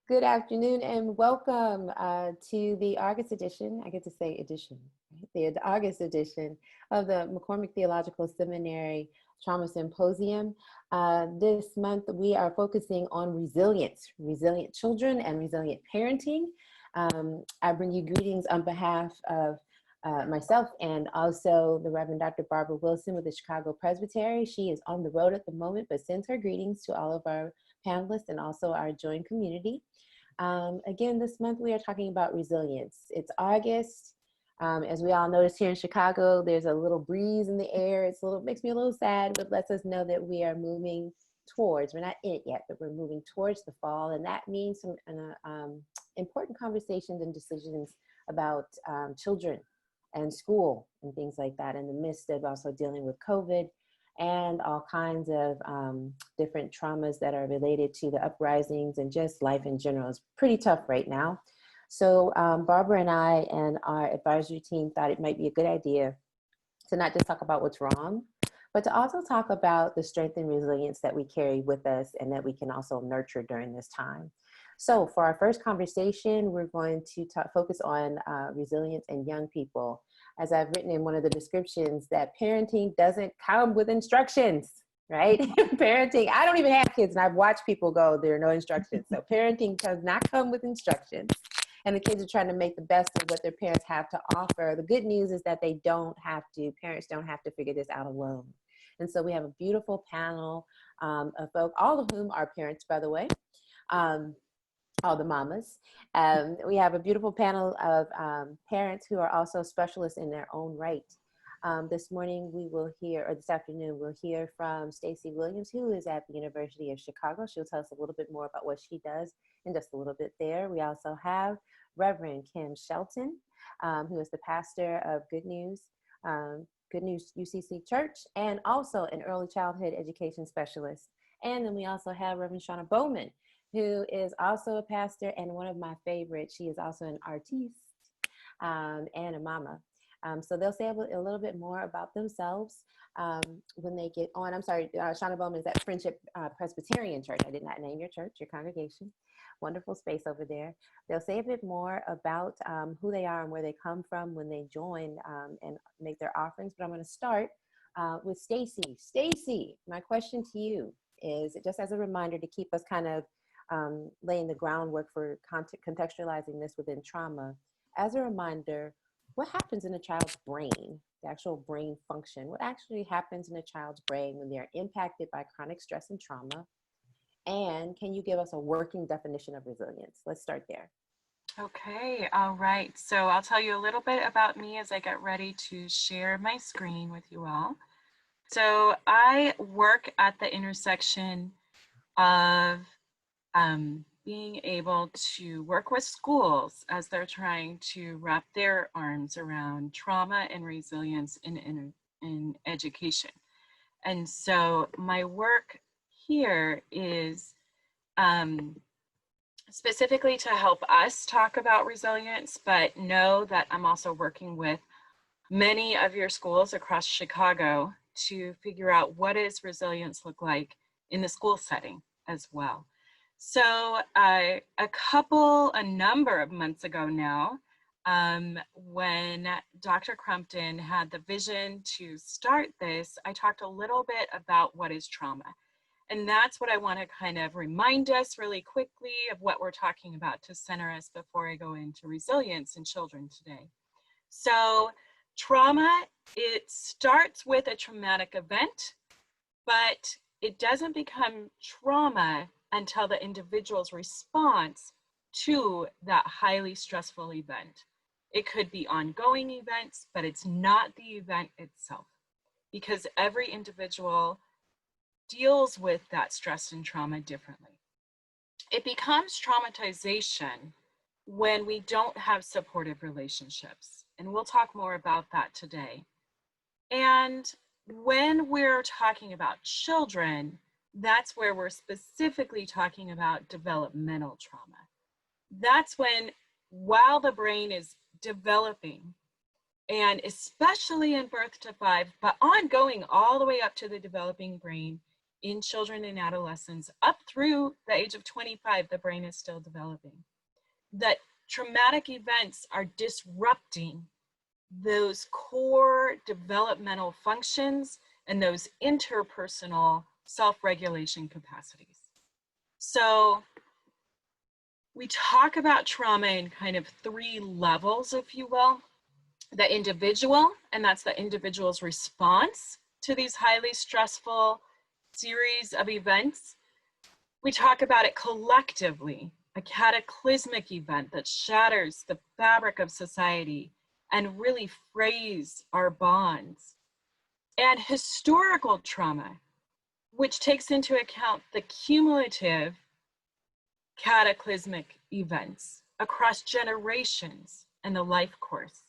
Good afternoon and welcome to the August edition. I get to say edition, right? The August edition of the McCormick Theological Seminary Trauma Symposium. This month we are focusing on resilience, resilient children and resilient parenting. I bring you greetings on behalf of myself and also the Reverend Dr. Barbara Wilson with the Chicago Presbytery. She is on the road at the moment, but sends her greetings to all of our panelists and also our joint community. Again, this month we are talking about resilience. It's August. As we all notice here in Chicago, there's a little breeze in the air. Makes me a little sad, but lets us know that we are moving towards, we're not in it yet, but we're moving towards the fall. And that means some important conversations and decisions about children and school and things like that in the midst of also dealing with COVID and all kinds of different traumas that are related to the uprisings and just life in general. Is pretty tough right now. So Barbara and I and our advisory team thought it might be a good idea to not just talk about what's wrong, but to also talk about the strength and resilience that we carry with us and that we can also nurture during this time. So for our first conversation, we're going to focus on resilience in young people. As I've written in one of the descriptions, that parenting doesn't come with instructions, right? Parenting, I don't even have kids, and I've watched people go, there are no instructions. So parenting does not come with instructions. And the kids are trying to make the best of what their parents have to offer. The good news is that parents don't have to figure this out alone. And so we have a beautiful panel of folks, all of whom are parents, by the way. All the mamas. We have a beautiful panel of parents who are also specialists in their own right. This afternoon, we'll hear from Stacy Williams, who is at the University of Chicago. She'll tell us a little bit more about what she does in just a little bit there. We also have Reverend Kim Shelton, who is the pastor of Good News UCC Church, and also an early childhood education specialist. And then we also have Reverend Shauna Bowman, who is also a pastor and one of my favorites. She is also an artiste and a mama. So they'll say a little bit more about themselves when they get on. I'm sorry, Shauna Bowman is at Friendship Presbyterian Church. I did not name your church, your congregation. Wonderful space over there. They'll say a bit more about who they are and where they come from when they join and make their offerings. But I'm going to start with Stacy. Stacy, my question to you is, just as a reminder to keep us kind of laying the groundwork for contextualizing this within trauma. As a reminder, what happens in a child's brain, the actual brain function? What actually happens in a child's brain when they're impacted by chronic stress and trauma? And can you give us a working definition of resilience? Let's start there. Okay, all right. So I'll tell you a little bit about me as I get ready to share my screen with you all. So I work at the intersection of being able to work with schools as they're trying to wrap their arms around trauma and resilience in education. And so my work here is specifically to help us talk about resilience, but know that I'm also working with many of your schools across Chicago to figure out what does resilience look like in the school setting as well. So a number of months ago now, when Dr. Crumpton had the vision to start this, I talked a little bit about what is trauma. And that's what I want to kind of remind us really quickly of what we're talking about to center us before I go into resilience in children today. So trauma, it starts with a traumatic event, but it doesn't become trauma until the individual's response to that highly stressful event. It could be ongoing events, but it's not the event itself, because every individual deals with that stress and trauma differently. It becomes traumatization when we don't have supportive relationships, and we'll talk more about that today. And when we're talking about children, that's where we're specifically talking about developmental trauma. That's when, while the brain is developing, and especially in birth to 5, but ongoing all the way up to the developing brain, in children and adolescents up through the age of 25, the brain is still developing. That traumatic events are disrupting those core developmental functions and those interpersonal self-regulation capacities. So we talk about trauma in kind of 3 levels, if you will. The individual, and that's the individual's response to these highly stressful series of events. We talk about it collectively, a cataclysmic event that shatters the fabric of society and really frays our bonds. And historical trauma, which takes into account the cumulative cataclysmic events across generations and the life course.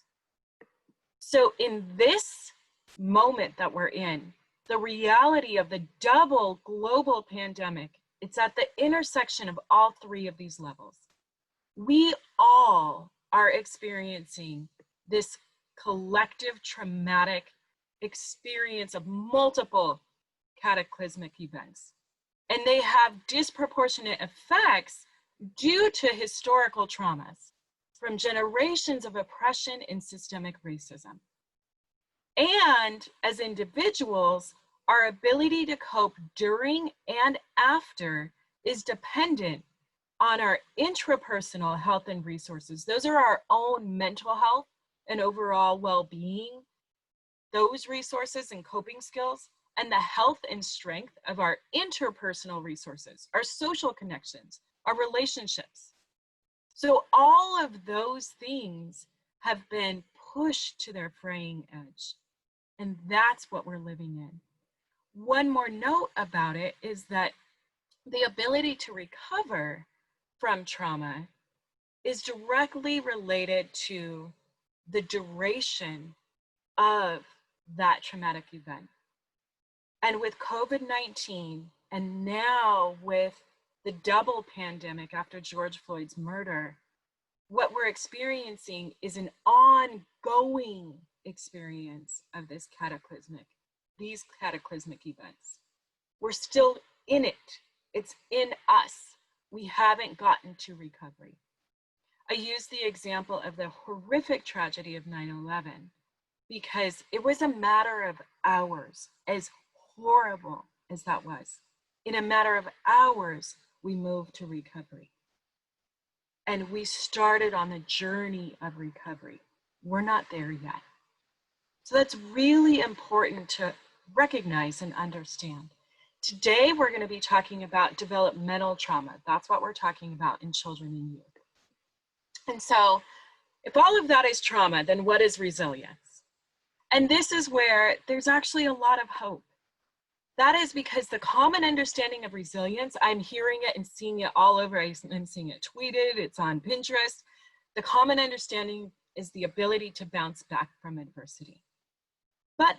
So in this moment that we're in, the reality of the double global pandemic, it's at the intersection of all 3 of these levels. We all are experiencing this collective traumatic experience of multiple cataclysmic events. And they have disproportionate effects due to historical traumas from generations of oppression and systemic racism. And as individuals, our ability to cope during and after is dependent on our intrapersonal health and resources. Those are our own mental health and overall well-being, those resources and coping skills, and the health and strength of our interpersonal resources, our social connections, our relationships. So all of those things have been pushed to their fraying edge. And that's what we're living in. One more note about it is that the ability to recover from trauma is directly related to the duration of that traumatic event. And with COVID-19, and now with the double pandemic after George Floyd's murder, what we're experiencing is an ongoing experience of these cataclysmic events. We're still in it. It's in us. We haven't gotten to recovery. I use the example of the horrific tragedy of 9/11 because it was a matter of hours, as horrible as that was. In a matter of hours, we moved to recovery. And we started on the journey of recovery. We're not there yet. So that's really important to recognize and understand. Today, we're going to be talking about developmental trauma. That's what we're talking about in children and youth. And so, if all of that is trauma, then what is resilience? And this is where there's actually a lot of hope. That is because the common understanding of resilience, I'm hearing it and seeing it all over. I'm seeing it tweeted, it's on Pinterest. The common understanding is the ability to bounce back from adversity. But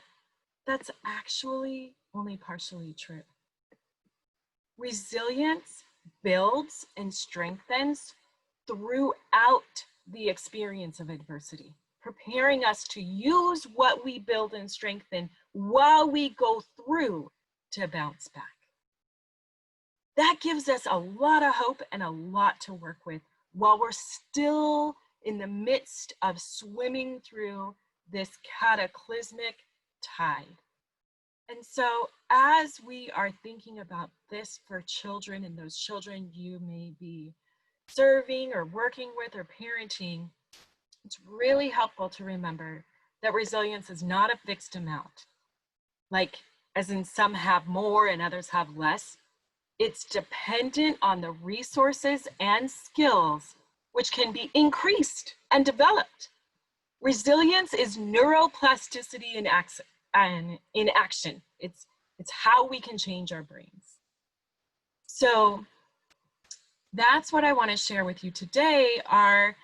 that's actually only partially true. Resilience builds and strengthens throughout the experience of adversity, preparing us to use what we build and strengthen while we go through to bounce back. That gives us a lot of hope and a lot to work with while we're still in the midst of swimming through this cataclysmic tide. And so as we are thinking about this for children and those children you may be serving or working with or parenting, it's really helpful to remember that resilience is not a fixed amount. Like, as in some have more and others have less. It's dependent on the resources and skills which can be increased and developed. Resilience is neuroplasticity in action. It's how we can change our brains. So that's what I want to share with you today, are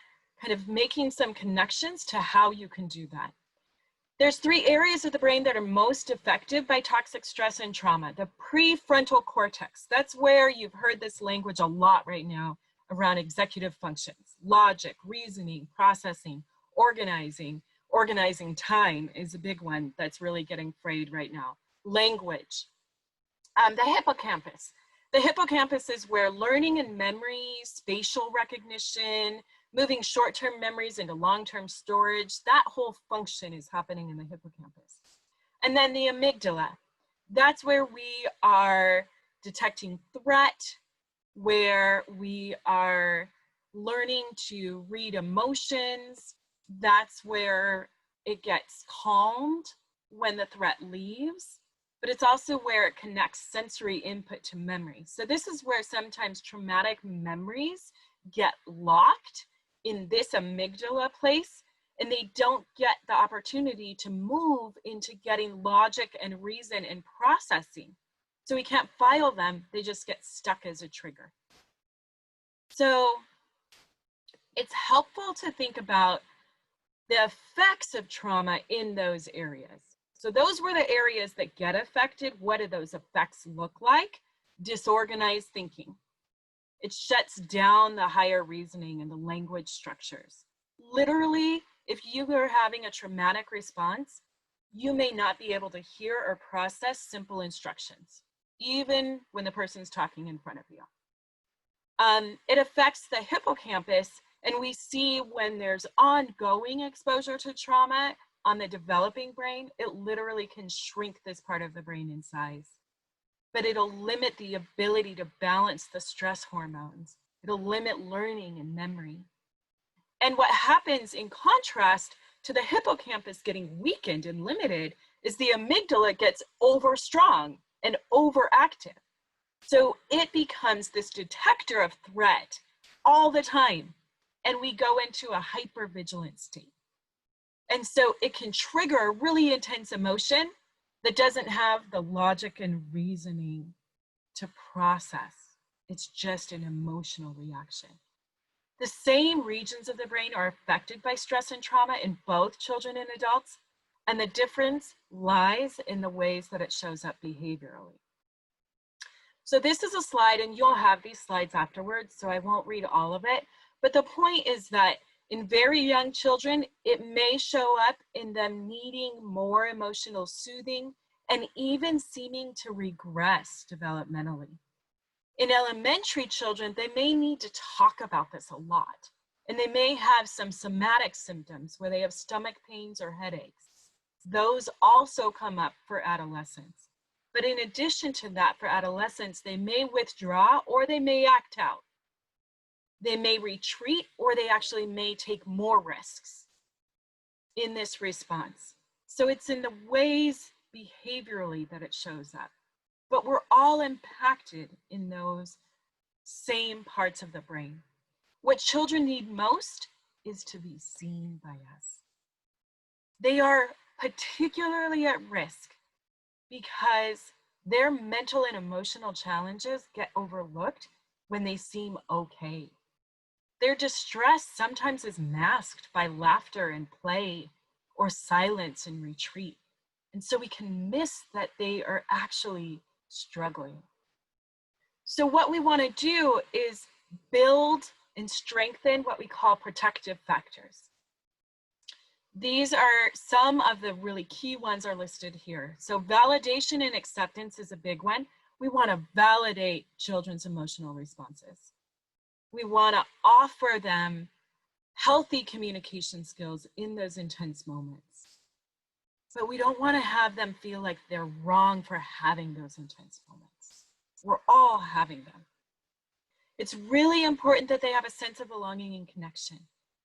kind of making some connections to how you can do that. There's 3 areas of the brain that are most affected by toxic stress and trauma. The prefrontal cortex, that's where you've heard this language a lot right now around executive functions. Logic, reasoning, processing, organizing. Organizing time is a big one that's really getting frayed right now. Language. The hippocampus. The hippocampus is where learning and memory, spatial recognition, moving short-term memories into long-term storage, that whole function is happening in the hippocampus. And then the amygdala. That's where we are detecting threat, where we are learning to read emotions. That's where it gets calmed when the threat leaves. But it's also where it connects sensory input to memory. So this is where sometimes traumatic memories get locked in this amygdala place, and they don't get the opportunity to move into getting logic and reason and processing. So we can't file them, they just get stuck as a trigger. So it's helpful to think about the effects of trauma in those areas. So those were the areas that get affected. What do those effects look like? Disorganized thinking. It shuts down the higher reasoning and the language structures. Literally, if you are having a traumatic response, you may not be able to hear or process simple instructions, even when the person's talking in front of you. It affects the hippocampus, and we see when there's ongoing exposure to trauma on the developing brain, it literally can shrink this part of the brain in size. But it'll limit the ability to balance the stress hormones. It'll limit learning and memory. And what happens in contrast to the hippocampus getting weakened and limited is the amygdala gets overstrong and overactive. So it becomes this detector of threat all the time, and we go into a hypervigilant state. And so it can trigger a really intense emotion that doesn't have the logic and reasoning to process. It's just an emotional reaction. The same regions of the brain are affected by stress and trauma in both children and adults, and the difference lies in the ways that it shows up behaviorally. So this is a slide, and you'll have these slides afterwards, so I won't read all of it, but the point is that in very young children, it may show up in them needing more emotional soothing and even seeming to regress developmentally. In elementary children, they may need to talk about this a lot, and they may have some somatic symptoms where they have stomach pains or headaches. Those also come up for adolescents. But in addition to that, for adolescents, they may withdraw or they may act out. They may retreat, or they actually may take more risks in this response. So it's in the ways behaviorally that it shows up. But we're all impacted in those same parts of the brain. What children need most is to be seen by us. They are particularly at risk because their mental and emotional challenges get overlooked when they seem okay. Their distress sometimes is masked by laughter and play or silence and retreat. And so we can miss that they are actually struggling. So what we want to do is build and strengthen what we call protective factors. These are some of the really key ones are listed here. So validation and acceptance is a big one. We want to validate children's emotional responses. We want to offer them healthy communication skills in those intense moments. But we don't want to have them feel like they're wrong for having those intense moments. We're all having them. It's really important that they have a sense of belonging and connection.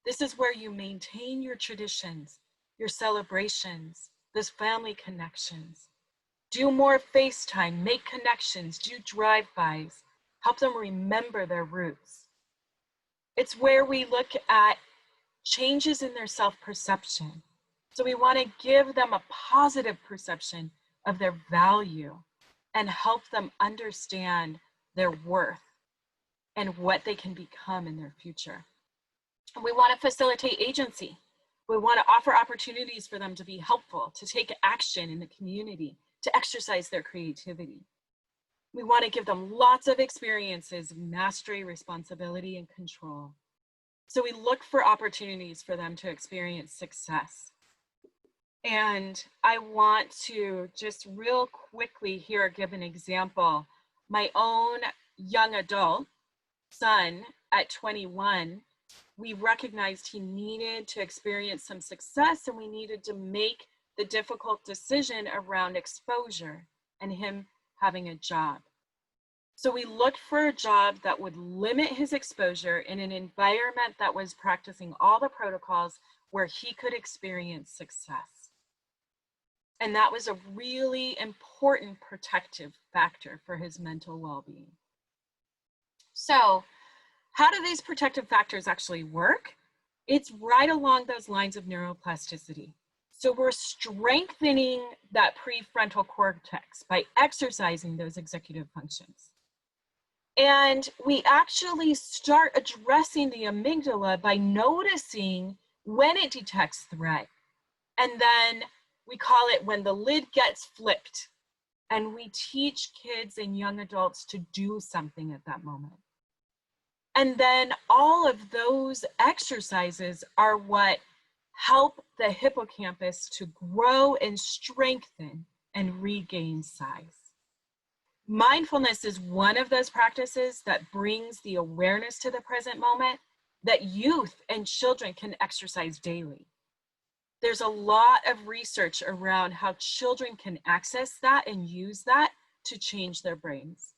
This is where you maintain your traditions, your celebrations, those family connections. Do more FaceTime, make connections, do drive-bys, help them remember their roots. It's where we look at changes in their self-perception. So we want to give them a positive perception of their value and help them understand their worth and what they can become in their future. And we want to facilitate agency. We want to offer opportunities for them to be helpful, to take action in the community, to exercise their creativity. We want to give them lots of experiences of mastery, responsibility, and control. So we look for opportunities for them to experience success. And I want to just real quickly here give an example. My own young adult son at 21, we recognized he needed to experience some success, and we needed to make the difficult decision around exposure and him having a job. So we looked for a job that would limit his exposure in an environment that was practicing all the protocols where he could experience success. And that was a really important protective factor for his mental well-being. So how do these protective factors actually work? It's right along those lines of neuroplasticity. So we're strengthening that prefrontal cortex by exercising those executive functions. And we actually start addressing the amygdala by noticing when it detects threat. And then we call it when the lid gets flipped. And we teach kids and young adults to do something at that moment. And then all of those exercises are what help the hippocampus to grow and strengthen and regain size. Mindfulness is one of those practices that brings the awareness to the present moment that youth and children can exercise daily. There's a lot of research around how children can access that and use that to change their brains.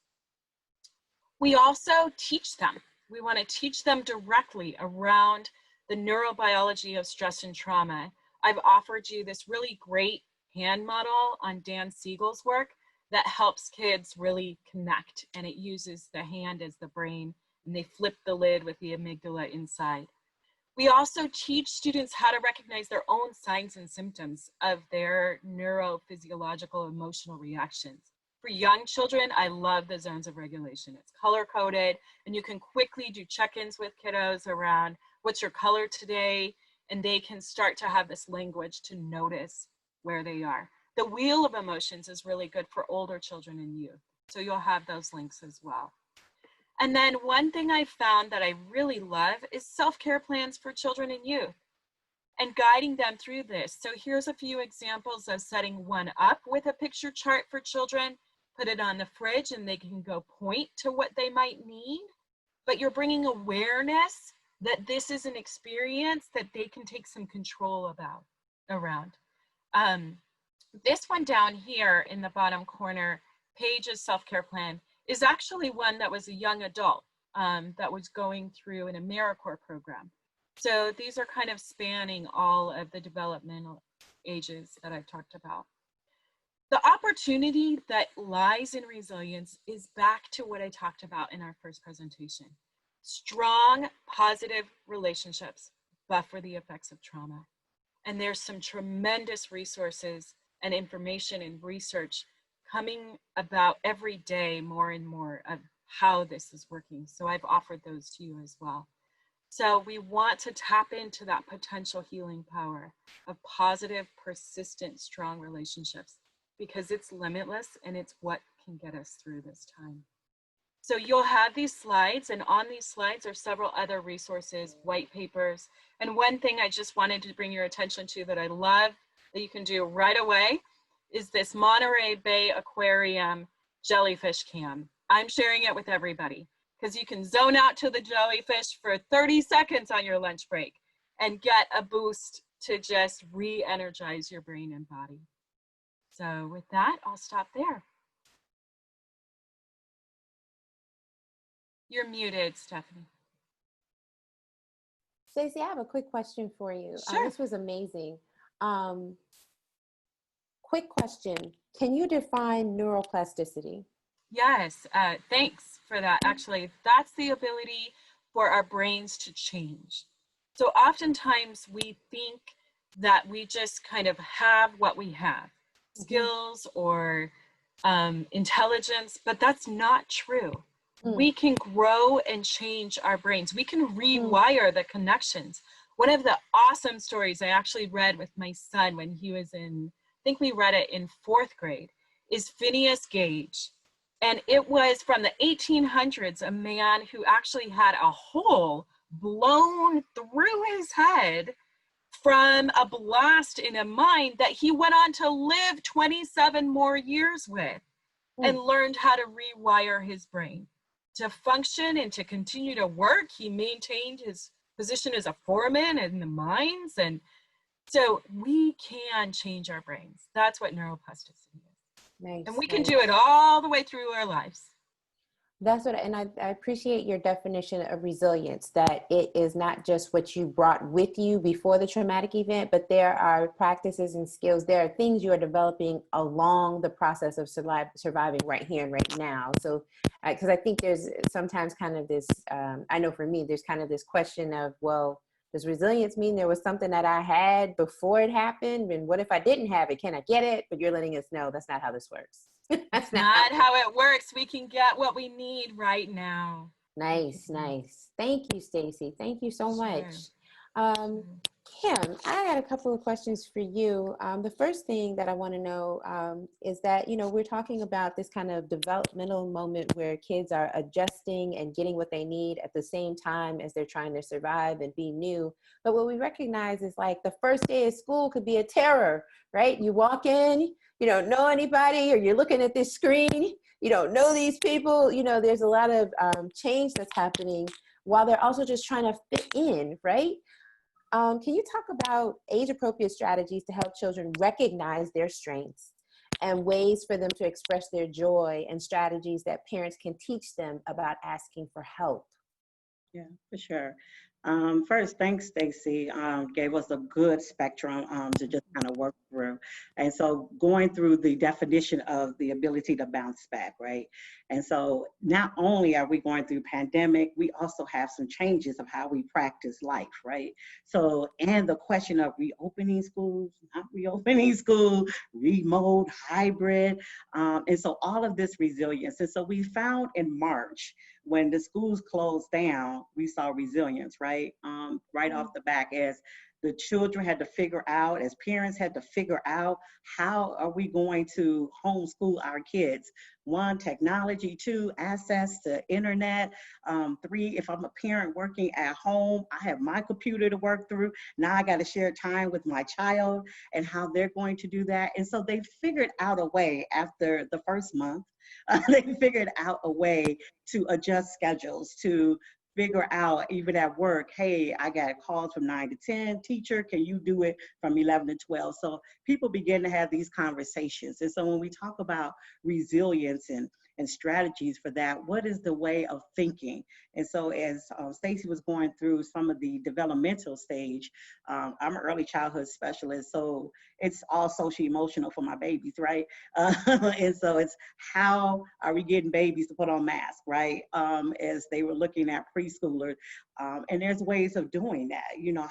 We also teach them. We want to teach them directly around the neurobiology of stress and trauma. I've offered you this really great hand model on Dan Siegel's work that helps kids really connect, and it uses the hand as the brain, and they flip the lid with the amygdala inside. We also teach students how to recognize their own signs and symptoms of their neurophysiological emotional reactions. For young children, I love the zones of regulation. It's color-coded, and you can quickly do check-ins with kiddos around what's your color today, and they can start to have this language to notice where they are. The wheel of emotions is really good for older children and youth, so you'll have those links as well. And then one thing I found that I really love is self-care plans for children and youth and guiding them through this. So here's a few examples of setting one up with a picture chart for children. Put it on the fridge and they can go point to what they might need, but you're bringing awareness that this is an experience that they can take some control around. This one down here in the bottom corner, Paige's self-care plan, is actually one that was a young adult that was going through an AmeriCorps program. So these are kind of spanning all of the developmental ages that I've talked about. The opportunity that lies in resilience is back to what I talked about in our first presentation. Strong, positive relationships buffer the effects of trauma. And there's some tremendous resources and information and research coming about every day more and more of how this is working. So I've offered those to you as well. So we want to tap into that potential healing power of positive, persistent, strong relationships because it's limitless and it's what can get us through this time. So you'll have these slides, and on these slides are several other resources, white papers. And one thing I just wanted to bring your attention to that I love that you can do right away is this Monterey Bay Aquarium jellyfish cam. I'm sharing it with everybody because you can zone out to the jellyfish for 30 seconds on your lunch break and get a boost to just re-energize your brain and body. So with that, I'll stop there. You're muted, Stephanie. Stacey, I have a quick question for you. Sure. This was amazing. Quick question. Can you define neuroplasticity? Yes, thanks for that. Actually, that's the ability for our brains to change. So oftentimes we think that we just kind of have what we have, skills or intelligence, but that's not true. We can grow and change our brains. We can rewire the connections. One of the awesome stories I actually read with my son when he was in, I think we read it in 4th grade, is Phineas Gage. And it was from the 1800s, a man who actually had a hole blown through his head from a blast in a mine that he went on to live 27 more years with and learned how to rewire his brain to function and to continue to work. He maintained his position as a foreman in the mines. And so we can change our brains. That's what neuroplasticity is. Nice. And we can do it all the way through our lives. That's what, and I appreciate your definition of resilience, that it is not just what you brought with you before the traumatic event, but there are practices and skills, there are things you are developing along the process of surviving right here and right now. So, because I think there's sometimes kind of this, I know for me, there's kind of this question of, well, does resilience mean there was something that I had before it happened? And what if I didn't have it? Can I get it? But you're letting us know that's not how this works. That's not how it works. We can get what we need right now. Nice, nice. Thank you, Stacy. Thank you so much. Kim, I got a couple of questions for you. The first thing that I want to know is that, we're talking about this kind of developmental moment where kids are adjusting and getting what they need at the same time as they're trying to survive and be new. But what we recognize is like the first day of school could be a terror, right? You walk in, you don't know anybody, or you're looking at this screen, you don't know these people, there's a lot of change that's happening while they're also just trying to fit in, right? Can you talk about age-appropriate strategies to help children recognize their strengths and ways for them to express their joy, and strategies that parents can teach them about asking for help? Yeah, for sure. First, thanks, Stacy. Gave us a good spectrum to just kind of work through. And so going through the definition of the ability to bounce back, right? And so not only are we going through pandemic, we also have some changes of how we practice life, right? So, and the question of reopening schools, not reopening school, remote, hybrid. And so all of this resilience. And so we found in March, when the schools closed down, we saw resilience, right? Right off the back, as the children had to figure out, as parents had to figure out, how are we going to homeschool our kids? One, technology. Two, access to internet. Three, if I'm a parent working at home, I have my computer to work through. Now I got to share time with my child and how they're going to do that. And so they figured out a way after the first month. They figured out a way to adjust schedules, to figure out, even at work, hey, I got calls from 9 to 10, teacher, can you do it from 11 to 12? So people begin to have these conversations. And so when we talk about resilience and strategies for that, what is the way of thinking? And so as Stacy was going through some of the developmental stage, I'm an early childhood specialist, so it's all social emotional for my babies, right? And so it's how are we getting babies to put on masks, right? As they were looking at preschoolers, and there's ways of doing that.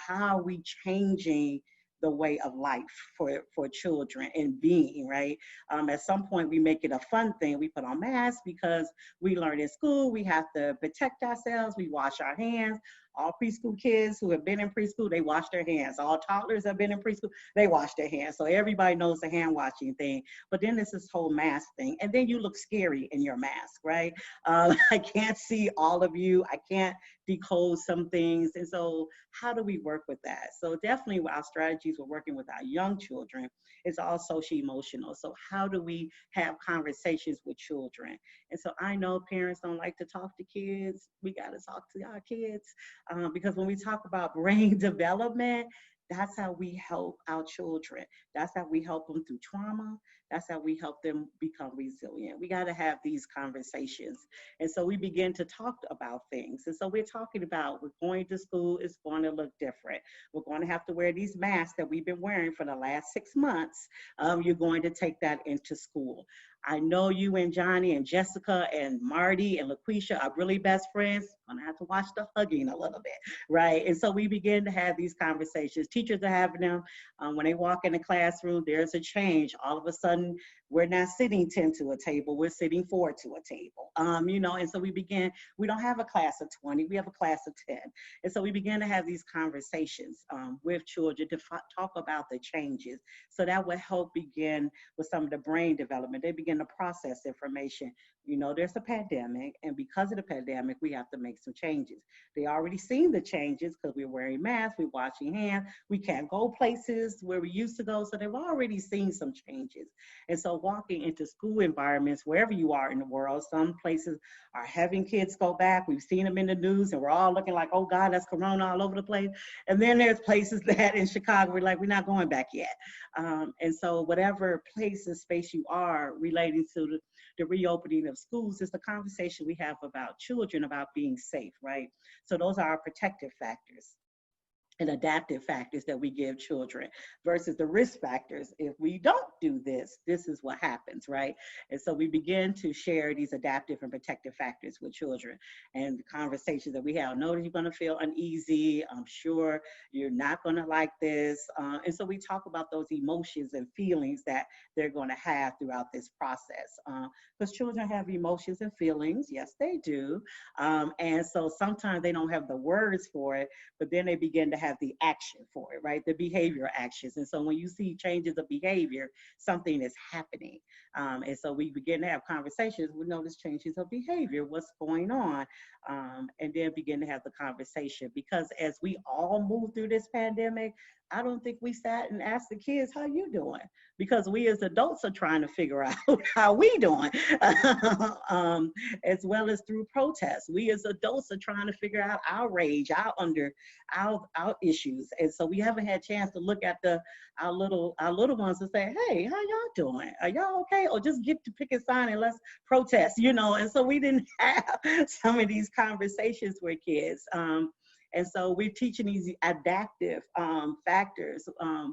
How are we changing the way of life for children and being, right? At some point we make it a fun thing. We put on masks because we learn in school, we have to protect ourselves, we wash our hands. All preschool kids who have been in preschool, they wash their hands. All toddlers have been in preschool, they wash their hands. So everybody knows the hand washing thing. But then there's this whole mask thing. And then you look scary in your mask, right? I can't see all of you. I can't decode some things. And so how do we work with that? So definitely our strategies we're working with our young children, it's all social emotional. So how do we have conversations with children? And so I know parents don't like to talk to kids. We got to talk to our kids. Because when we talk about brain development, that's how we help our children. That's how we help them through trauma. That's how we help them become resilient. We got to have these conversations. And so we begin to talk about things. And so we're talking about, we're going to school, it's going to look different. We're going to have to wear these masks that we've been wearing for the last 6 months. You're going to take that into school. I know you and Johnny and Jessica and Marty and LaQuisha are really best friends. I'm gonna have to watch the hugging a little bit, right? And so we begin to have these conversations. Teachers are having them. When they walk in the classroom, there's a change. All of a sudden, we're not sitting 10 to a table, we're sitting 4 to a table. And so we don't have a class of 20, we have a class of 10. And so we began to have these conversations with children to talk about the changes. So that would help begin with some of the brain development. They begin to process information. There's a pandemic, and because of the pandemic, we have to make some changes. They already seen the changes because we're wearing masks, we're washing hands, we can't go places where we used to go. So they've already seen some changes. And so walking into school environments, wherever you are in the world, some places are having kids go back. We've seen them in the news and we're all looking like, oh God, that's Corona all over the place. And then there's places that in Chicago, we're like, we're not going back yet. And so whatever place and space you are relating to the reopening of schools is the conversation we have about children, about being safe, right? So those are our protective factors and adaptive factors that we give children versus the risk factors. If we don't do this, this is what happens, right? And so we begin to share these adaptive and protective factors with children, and the conversations that we have. Know that you're gonna feel uneasy. I'm sure you're not gonna like this. And so we talk about those emotions and feelings that they're gonna have throughout this process. Because children have emotions and feelings, yes, they do. And so sometimes they don't have the words for it, but then they begin to have the action for it, right? The behavior actions. And so when you see changes of behavior, something is happening. And so we begin to have conversations. We notice changes of behavior, what's going on, and then begin to have the conversation. Because as we all move through this pandemic, I don't think we sat and asked the kids, how you doing? Because we as adults are trying to figure out how we doing, as well as through protests. We as adults are trying to figure out our rage, our issues. And so we haven't had a chance to look at our little ones and say, hey, how y'all doing? Are y'all okay? Or just get to pick a sign and let's protest, And so we didn't have some of these conversations with kids. And so we're teaching these adaptive factors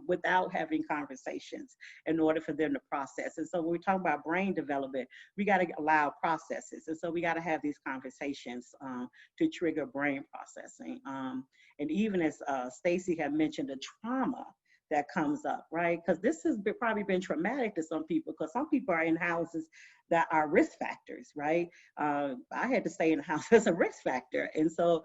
without having conversations in order for them to process. And so when we talk about brain development, we got to allow processes. And so we got to have these conversations to trigger brain processing. And even as Stacy had mentioned, the trauma that comes up, right? Because this has probably been traumatic to some people, because some people are in houses that are risk factors, right? I had to stay in the house as a risk factor. And so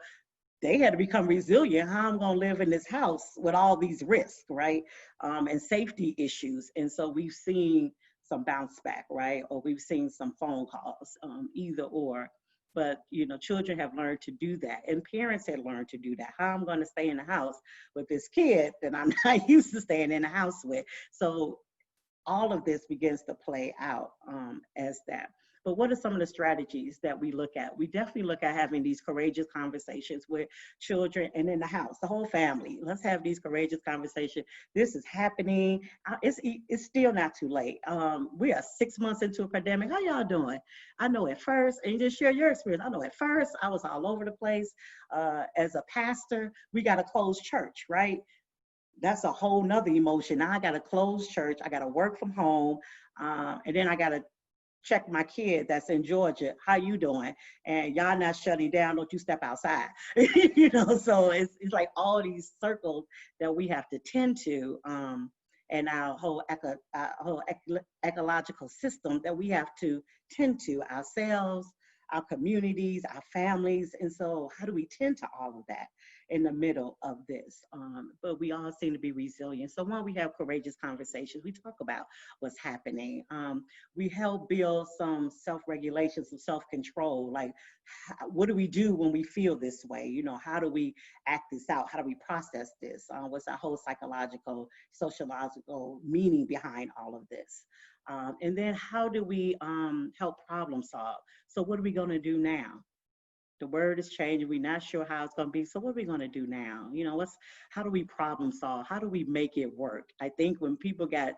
they had to become resilient. How I'm gonna live in this house with all these risks, right? And safety issues. And so we've seen some bounce back, right? Or we've seen some phone calls, either or. But, children have learned to do that. And parents had learned to do that. How I'm gonna stay in the house with this kid that I'm not used to staying in the house with. So all of this begins to play out as that. But what are some of the strategies that we look at? We definitely look at having these courageous conversations with children and in the house, the whole family. Let's have these courageous conversations. This is happening. It's still not too late. We are 6 months into a pandemic. How y'all doing? I know at first, and you just share your experience. I know at first I was all over the place. As a pastor, we got to close church, right? That's a whole nother emotion. Now I got to close church. I got to work from home. And then I got to check my kid that's in Georgia. How you doing? And y'all not shutting down. Don't you step outside. So it's like all these circles that we have to tend to, and our whole ecological system that we have to tend to ourselves, our communities, our families. And so how do we tend to all of that in the middle of this? But we all seem to be resilient. So when we have courageous conversations, we talk about what's happening. We help build some self-regulation, some self-control. Like, what do we do when we feel this way? How do we act this out? How do we process this? What's our whole psychological, sociological meaning behind all of this? And then how do we help problem solve? So what are we going to do now? The word is changing. We're not sure how it's going to be. So what are we going to do now? How do we problem solve? How do we make it work? I think when people got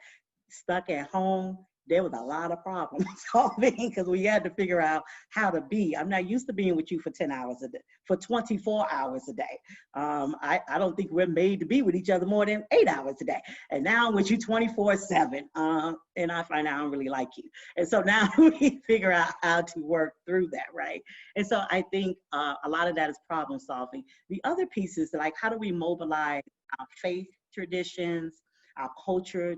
stuck at home, there was a lot of problem solving because we had to figure out how to be. I'm not used to being with you for 10 hours a day, for 24 hours a day. I don't think we're made to be with each other more than 8 hours a day. And now I'm with you 24/7. And I find out I don't really like you. And so now we figure out how to work through that, right? And so I think a lot of that is problem solving. The other piece is like, how do we mobilize our faith traditions, our culture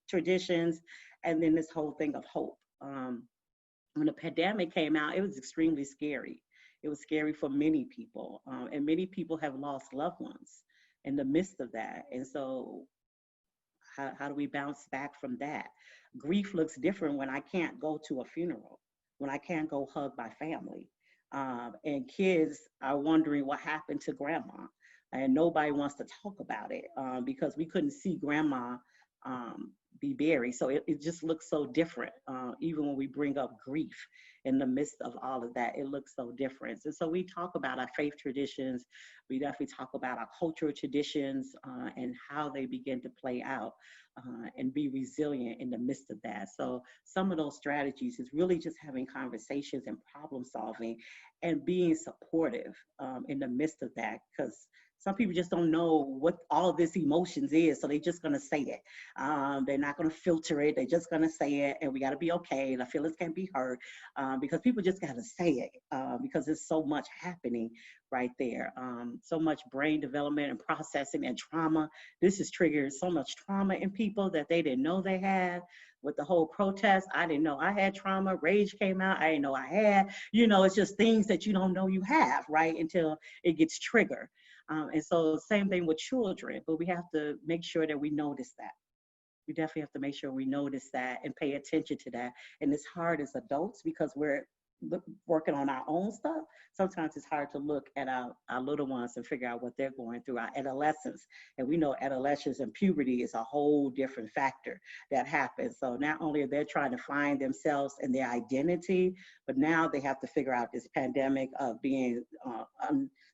traditions, And then this whole thing of hope. When the pandemic came out, it was extremely scary. It was scary for many people, and many people have lost loved ones in the midst of that. And so how do we bounce back from that? Grief looks different when I can't go to a funeral, when I can't go hug my family. And kids are wondering what happened to grandma. And nobody wants to talk about it because we couldn't see grandma be buried. So it just looks so different. Even when we bring up grief in the midst of all of that, it looks so different. And so we talk about our faith traditions. We definitely talk about our cultural traditions and how they begin to play out and be resilient in the midst of that. So some of those strategies is really just having conversations and problem solving and being supportive in the midst of that, because some people just don't know what all of this emotions is, so they're just gonna say it. They're not gonna filter it, they're just gonna say it, and we gotta be okay, and our feelings can't be hurt, because people just gotta say it, because there's so much happening right there. So much brain development and processing and trauma. This has triggered so much trauma in people that they didn't know they had. With the whole protest, I didn't know I had trauma. Rage came out, I didn't know I had. You know, it's just things that you don't know you have, right, until it gets triggered. And so same thing with children, but we have to make sure that we notice that. We definitely have to make sure we notice that and pay attention to that. And it's hard as adults because we're working on our own stuff. Sometimes it's hard to look at our little ones and figure out what they're going through, our adolescents. And we know adolescence and puberty is a whole different factor that happens. So not only are they trying to find themselves and their identity, but now they have to figure out this pandemic of being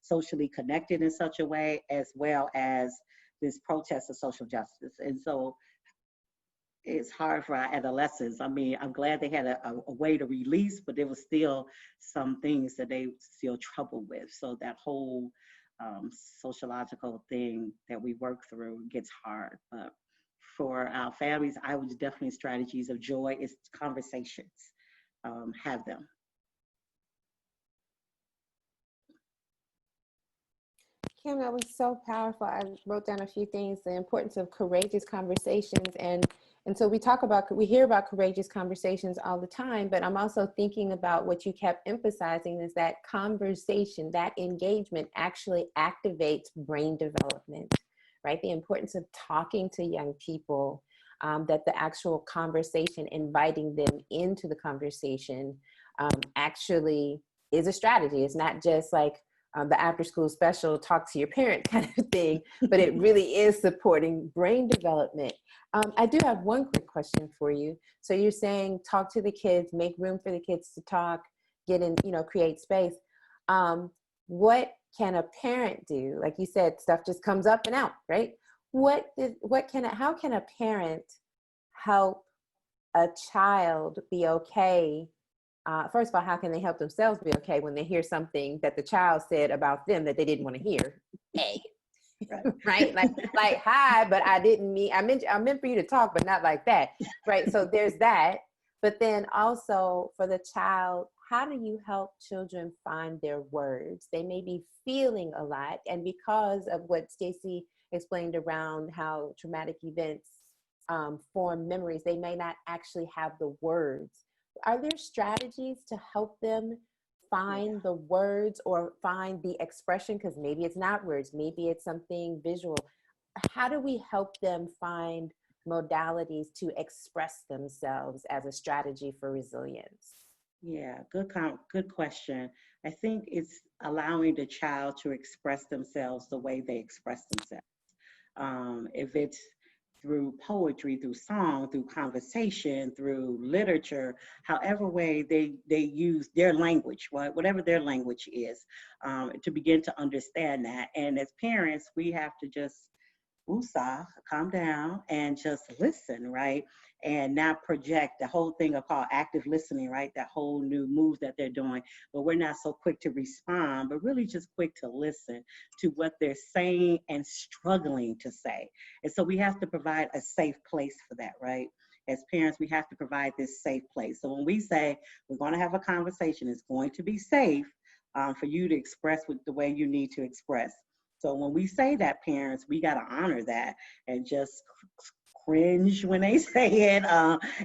socially connected in such a way, as well as this protest of social justice. And so it's hard for our adolescents. I mean, I'm glad they had a way to release, but there was still some things that they still troubled with. So that whole sociological thing that we work through gets hard. But for our families, I would definitely strategies of joy is conversations. Have them. Kim, that was so powerful. I wrote down a few things, the importance of courageous conversations. And so we hear about courageous conversations all the time, but I'm also thinking about what you kept emphasizing is that conversation, that engagement actually activates brain development, right? The importance of talking to young people, that the actual conversation, inviting them into the conversation actually is a strategy. It's not just like, the after school special, talk to your parent kind of thing, but it really is supporting brain development. I do have one quick question for you. So you're saying talk to the kids, make room for the kids to talk, get in, create space. What can a parent do? Like you said, stuff just comes up and out, right? How can a parent help a child be okay? First of all, how can they help themselves be okay when they hear something that the child said about them that they didn't want to hear? A, right? Like, hi, but I meant for you to talk, but not like that, right? So there's that. But then also for the child, how do you help children find their words? They may be feeling a lot, and because of what Stacey explained around how traumatic events form memories, they may not actually have the words. Are there strategies to help them find the words or find the expression? Because maybe it's not words, maybe it's something visual. How do we help them find modalities to express themselves as a strategy for resilience? Yeah, good question. I think it's allowing the child to express themselves the way they express themselves. If it's through poetry, through song, through conversation, through literature, however way they use their language, whatever their language is, to begin to understand that. And as parents, we have to just woosah, calm down, and just listen, right? And not project the whole thing of called active listening, right? That whole new move that they're doing. But we're not so quick to respond, but really just quick to listen to what they're saying and struggling to say. And so we have to provide a safe place for that, right? As parents, we have to provide this safe place. So when we say we're going to have a conversation, it's going to be safe for you to express with the way you need to express. So when we say that, parents, we got to honor that and just cringe when they say it,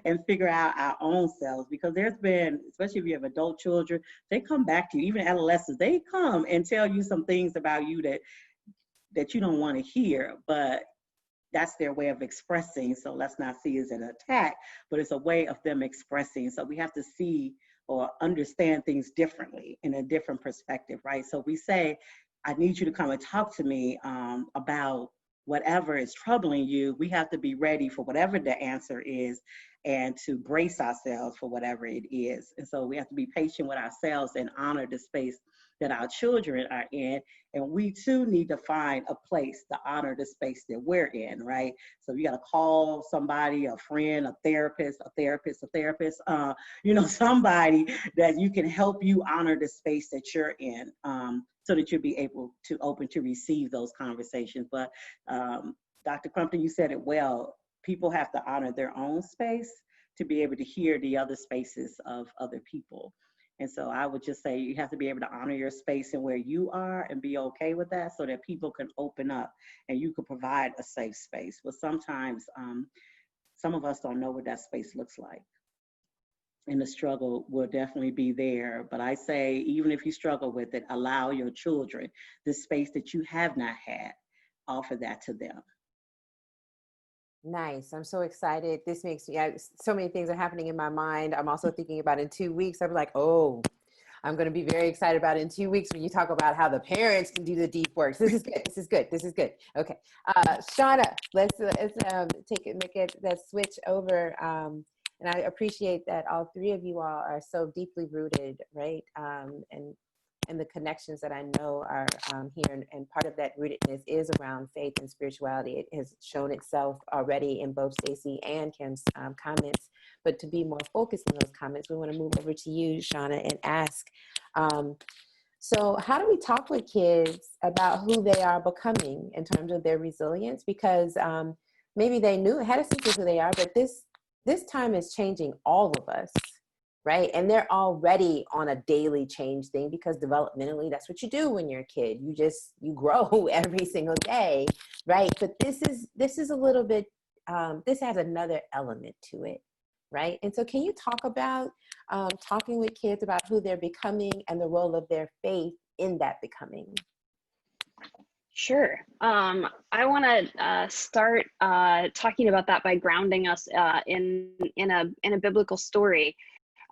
and figure out our own selves. Because there's been, especially if you have adult children, they come back to you, even adolescents, they come and tell you some things about you that you don't want to hear, but that's their way of expressing. So let's not see it as an attack, but it's a way of them expressing. So we have to see or understand things differently in a different perspective, right? So we say, I need you to come and talk to me about whatever is troubling you. We have to be ready for whatever the answer is and to brace ourselves for whatever it is. And so we have to be patient with ourselves and honor the space that our children are in. And we too need to find a place to honor the space that we're in, right? So you got to call somebody, a friend, a therapist, somebody that you can help you honor the space that you're in, so that you'll be able to open to receive those conversations. But Dr. Crumpton, you said it well. People have to honor their own space to be able to hear the other spaces of other people. And so I would just say you have to be able to honor your space and where you are and be okay with that, so that people can open up and you can provide a safe space. But sometimes some of us don't know what that space looks like. And the struggle will definitely be there. But I say, even if you struggle with it, allow your children the space that you have not had, offer that to them. Nice. I'm so excited. This makes me, so many things are happening in my mind. I'm also thinking about in 2 weeks, I'm like, oh, I'm going to be very excited about in 2 weeks when you talk about how the parents can do the deep work. This is good. This is good. This is good. Okay. Shauna, let's make it that switch over. And I appreciate that all three of you all are so deeply rooted, right? And the connections that I know are here. And part of that rootedness is around faith and spirituality. It has shown itself already in both Stacy and Kim's comments. But to be more focused on those comments, we want to move over to you, Shauna, and ask, so how do we talk with kids about who they are becoming in terms of their resilience? Because maybe they had a sense of who they are, but this time is changing all of us. Right. And they're already on a daily change thing, because developmentally, that's what you do when you're a kid. You grow every single day. Right. But this is a little bit, this has another element to it. Right. And so can you talk about talking with kids about who they're becoming and the role of their faith in that becoming? Sure. I want to start talking about that by grounding us in a biblical story.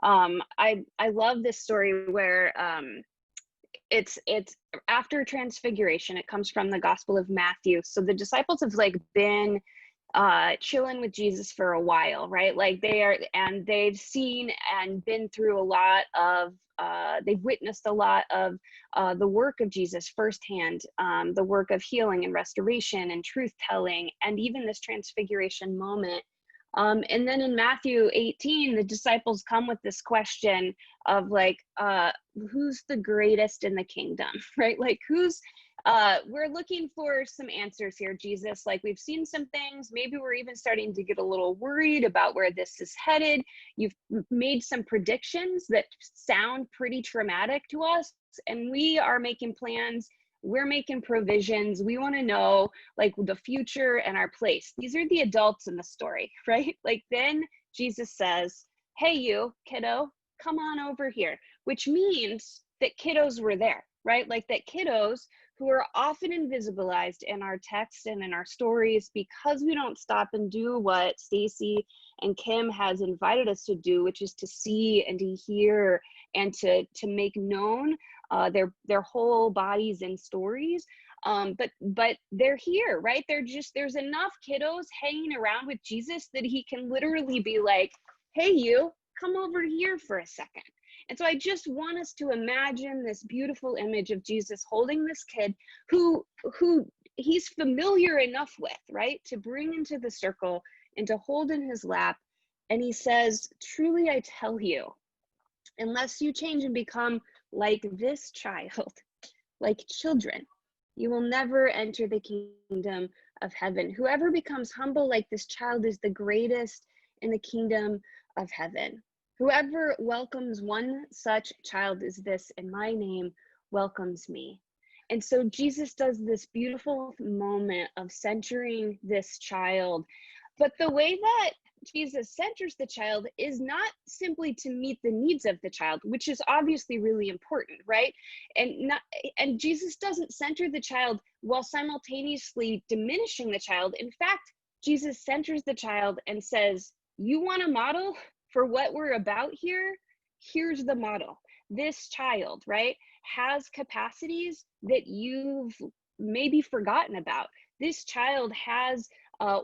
I love this story where it's after transfiguration. It comes from the Gospel of Matthew. So the disciples have been chilling with Jesus for a while, right? They've seen and been through a lot of they've witnessed a lot of the work of Jesus firsthand, the work of healing and restoration and truth telling, and even this transfiguration moment. And then in Matthew 18, the disciples come with this question of who's the greatest in the kingdom, right? We're looking for some answers here, Jesus. We've seen some things, maybe we're even starting to get a little worried about where this is headed. You've made some predictions that sound pretty traumatic to us, and we are making plans. We're making provisions. We want to know the future and our place. These are the adults in the story, right? Then Jesus says, hey, you kiddo, come on over here, which means that kiddos were there, right? That kiddos who are often invisibilized in our text and in our stories because we don't stop and do what Stacy and Kim has invited us to do, which is to see and to hear and to make known their whole bodies and stories. But they're here, right? There's enough kiddos hanging around with Jesus that he can literally be like, hey, you, come over here for a second. And so I just want us to imagine this beautiful image of Jesus holding this kid who he's familiar enough with, right? To bring into the circle and to hold in his lap. And he says, truly, I tell you, unless you change and become like this child, like children, you will never enter the kingdom of heaven. Whoever becomes humble like this child is the greatest in the kingdom of heaven. Whoever welcomes one such child as this in my name welcomes me. And so Jesus does this beautiful moment of centering this child But the way that Jesus centers the child is not simply to meet the needs of the child, which is obviously really important, right? And Jesus doesn't center the child while simultaneously diminishing the child. In fact, Jesus centers the child and says, you want a model for what we're about here? Here's the model. This child, right, has capacities that you've maybe forgotten about. This child has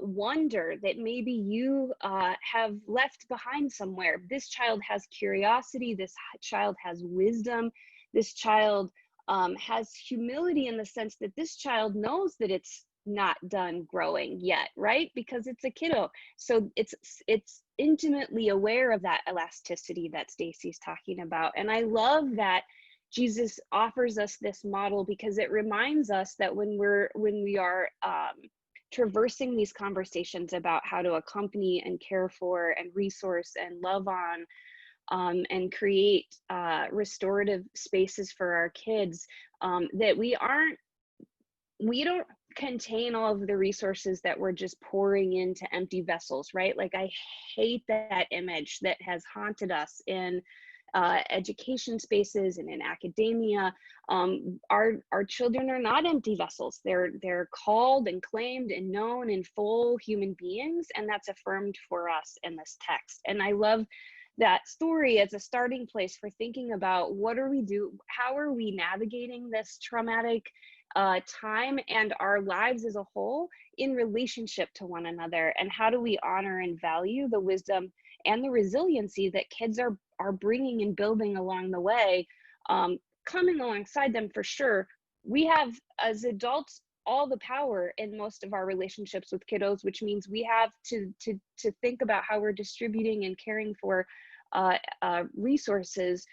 wonder that maybe you have left behind somewhere. This child has curiosity. This child has wisdom. This child has humility, in the sense that this child knows that it's not done growing yet, right? Because it's a kiddo. So it's intimately aware of that elasticity that Stacy's talking about. And I love that Jesus offers us this model, because it reminds us that when we are traversing these conversations about how to accompany and care for and resource and love on and create restorative spaces for our kids, that we don't contain all of the resources that we're just pouring into empty vessels, right? Like, I hate that image that has haunted us in education spaces and in academia. Our children are not empty vessels. They're called and claimed and known and full human beings, and that's affirmed for us in this text. And I love that story as a starting place for thinking about how are we navigating this traumatic time and our lives as a whole in relationship to one another, and how do we honor and value the wisdom and the resiliency that kids are bringing and building along the way, coming alongside them for sure. We have, as adults, all the power in most of our relationships with kiddos, which means we have to think about how we're distributing and caring for resources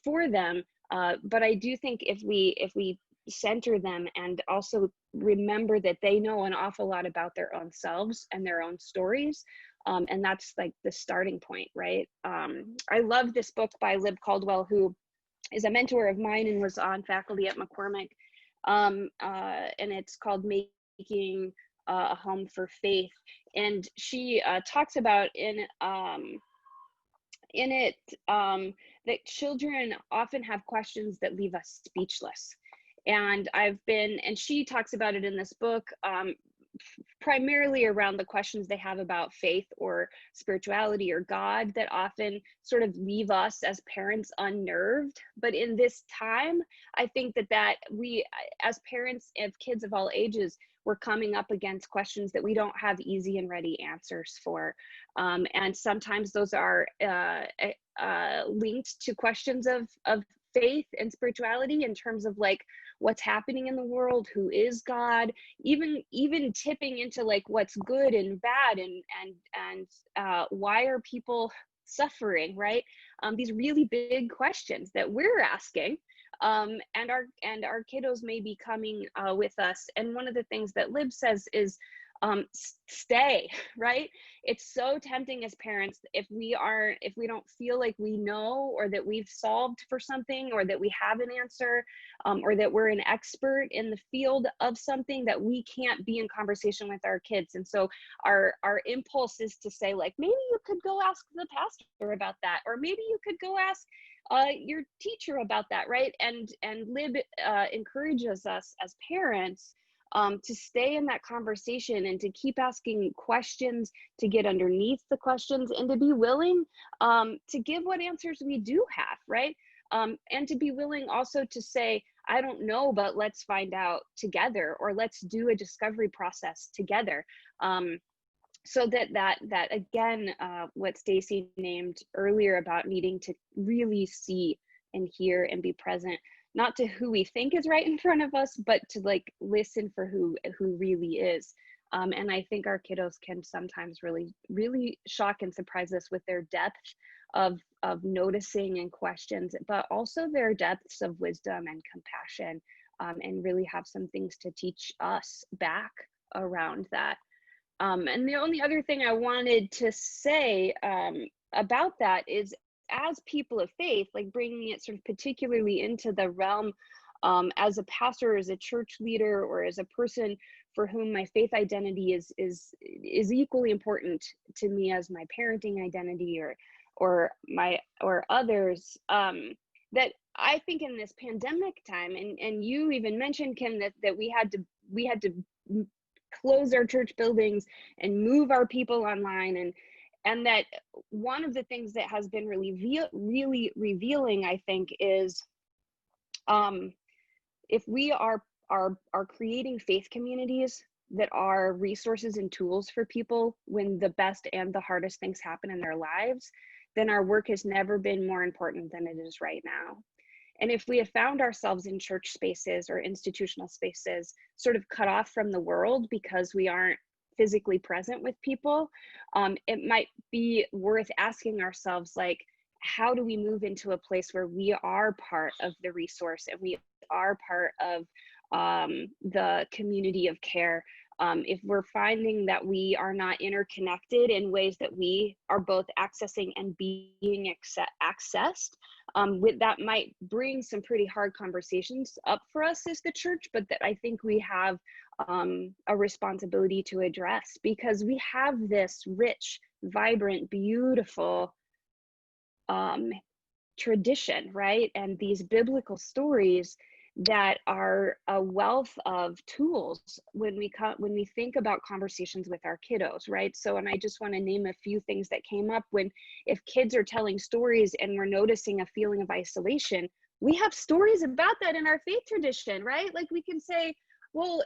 for them. But I do think if we center them and also remember that they know an awful lot about their own selves and their own stories, and that's like the starting point, right? I love this book by Lib Caldwell, who is a mentor of mine and was on faculty at McCormick, and it's called Making a Home for Faith. And she talks about in it that children often have questions that leave us speechless. And she talks about it in this book, primarily around the questions they have about faith or spirituality or God, that often sort of leave us as parents unnerved. But in this time, I think that we, as parents of kids of all ages, we're coming up against questions that we don't have easy and ready answers for. And sometimes those are linked to questions of faith and spirituality, in terms of like what's happening in the world, who is God, even tipping into like what's good and bad, and why are people suffering, right? These really big questions that we're asking, and our kiddos may be coming with us. And one of the things that Lib says is stay, right? It's so tempting as parents, if we don't feel like we know, or that we've solved for something, or that we have an answer, or that we're an expert in the field of something, that we can't be in conversation with our kids. And so our impulse is to say, like, maybe you could go ask the pastor about that, or maybe you could go ask your teacher about that, right? And Lib encourages us as parents to stay in that conversation, and to keep asking questions, to get underneath the questions, and to be willing to give what answers we do have, right? And to be willing also to say, I don't know, but let's find out together, or let's do a discovery process together. So that again, what Stacy named earlier about needing to really see and hear and be present, not to who we think is right in front of us, but to like listen for who really is. And I think our kiddos can sometimes really, really shock and surprise us with their depth of noticing and questions, but also their depths of wisdom and compassion, and really have some things to teach us back around that. And the only other thing I wanted to say about that is, as people of faith, like bringing it sort of particularly into the realm as a pastor, as a church leader, or as a person for whom my faith identity is equally important to me as my parenting identity, or others, that I think in this pandemic time, and you even mentioned, Kim, that we had to close our church buildings and move our people online, and that one of the things that has been really revealing, I think, is if we are creating faith communities that are resources and tools for people when the best and the hardest things happen in their lives, then our work has never been more important than it is right now. And if we have found ourselves in church spaces or institutional spaces sort of cut off from the world because we aren't physically present with people, it might be worth asking ourselves, like, how do we move into a place where we are part of the resource and we are part of the community of care? If we're finding that we are not interconnected in ways that we are both accessing and being accessed, that might bring some pretty hard conversations up for us as the church, but that I think we have a responsibility to address, because we have this rich, vibrant, beautiful tradition, right? And these biblical stories that are a wealth of tools when we think about conversations with our kiddos, right? So, and I just want to name a few things that came up if kids are telling stories and we're noticing a feeling of isolation, we have stories about that in our faith tradition, right? Like we can say, well,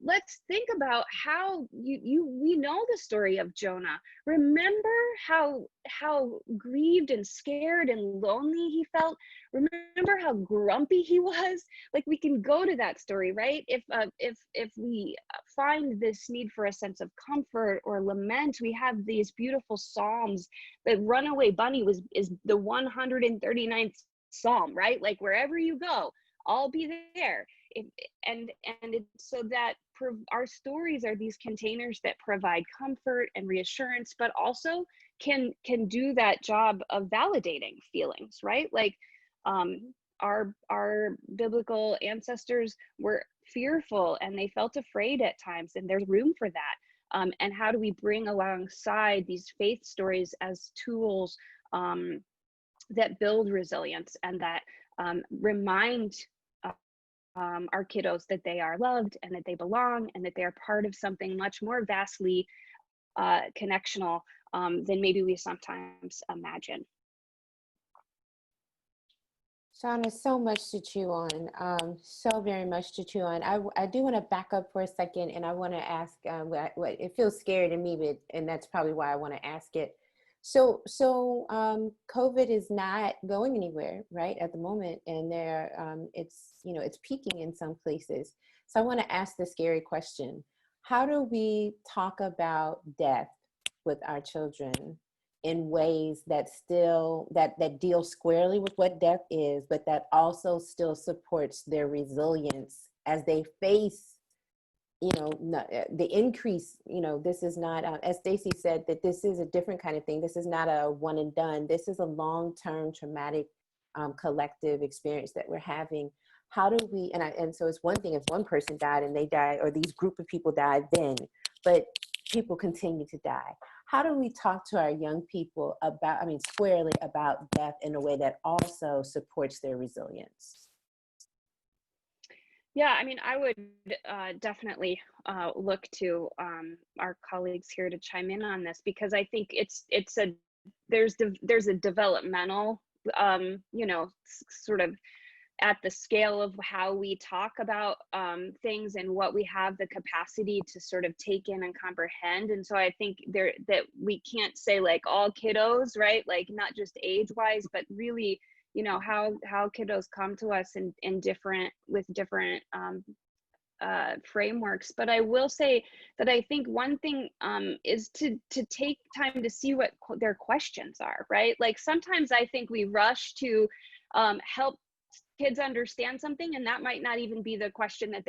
let's think about how we know the story of Jonah. Remember how grieved and scared and lonely he felt. Remember how grumpy he was. Like, we can go to that story, right? If we find this need for a sense of comfort or lament, we have these beautiful psalms. The Runaway Bunny is the 139th psalm, right? Like, wherever you go, I'll be there. And it's so that our stories are these containers that provide comfort and reassurance, but also can do that job of validating feelings, right? Like, our biblical ancestors were fearful and they felt afraid at times, and there's room for that. And how do we bring alongside these faith stories as tools that build resilience and that remind our kiddos that they are loved and that they belong and that they are part of something much more vastly connectional than maybe we sometimes imagine. Shauna, so much to chew on, so very much to chew on. I do want to back up for a second, and I want to ask, it feels scary to me, and that's probably why I want to ask it. So COVID is not going anywhere, right, at the moment, and it's peaking in some places. So I want to ask the scary question: how do we talk about death with our children in ways that that deal squarely with what death is, but that also still supports their resilience as they face the increase? This is not, as Stacy said, that this is a different kind of thing. This is not a one and done. This is a long-term traumatic collective experience that we're having. How do we, and so it's one thing if one person died and they died, or these group of people died then, but people continue to die. How do we talk to our young people squarely about death in a way that also supports their resilience? Yeah, I would definitely look to our colleagues here to chime in on this, because I think there's a developmental, sort of at the scale of how we talk about things and what we have the capacity to sort of take in and comprehend. And so I think that we can't say like all kiddos, right? Like not just age wise, but really, how kiddos come to us with different frameworks. But I will say that I think one thing is to take time to see what their questions are, right? Like sometimes I think we rush to help kids understand something, and that might not even be the question that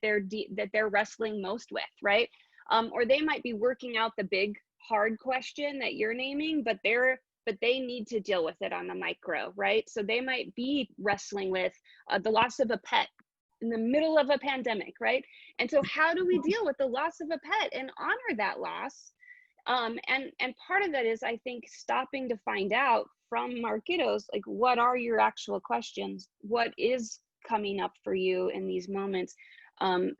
they're wrestling most with, right? Or they might be working out the big hard question that you're naming, but they're but they need to deal with it on the micro, right? So they might be wrestling with the loss of a pet in the middle of a pandemic, right? And so how do we deal with the loss of a pet and honor that loss? And part of that is, I think, stopping to find out from our kiddos, like, what are your actual questions? What is coming up for you in these moments?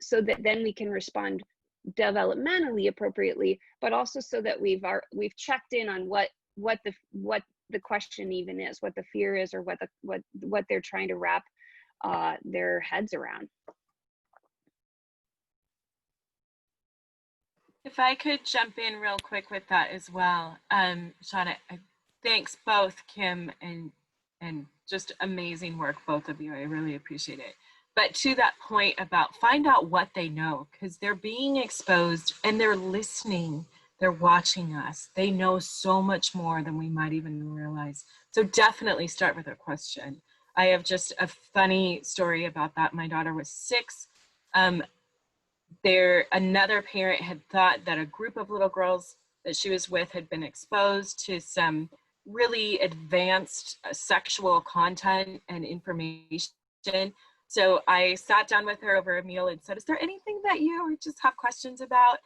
So that then we can respond developmentally appropriately, but also so that we've checked in on what the question even is, what the fear is, or what they're trying to wrap their heads around. If I could jump in real quick with that as well, Shauna, thanks both Kim and just amazing work, both of you. I really appreciate it. But to that point about find out what they know, because they're being exposed and they're listening, they're watching us. They know so much more than we might even realize. So definitely start with a question. I have just a funny story about that. My daughter was 6. Another parent had thought that a group of little girls that she was with had been exposed to some really advanced sexual content and information. So I sat down with her over a meal and said, is there anything that you just have questions about?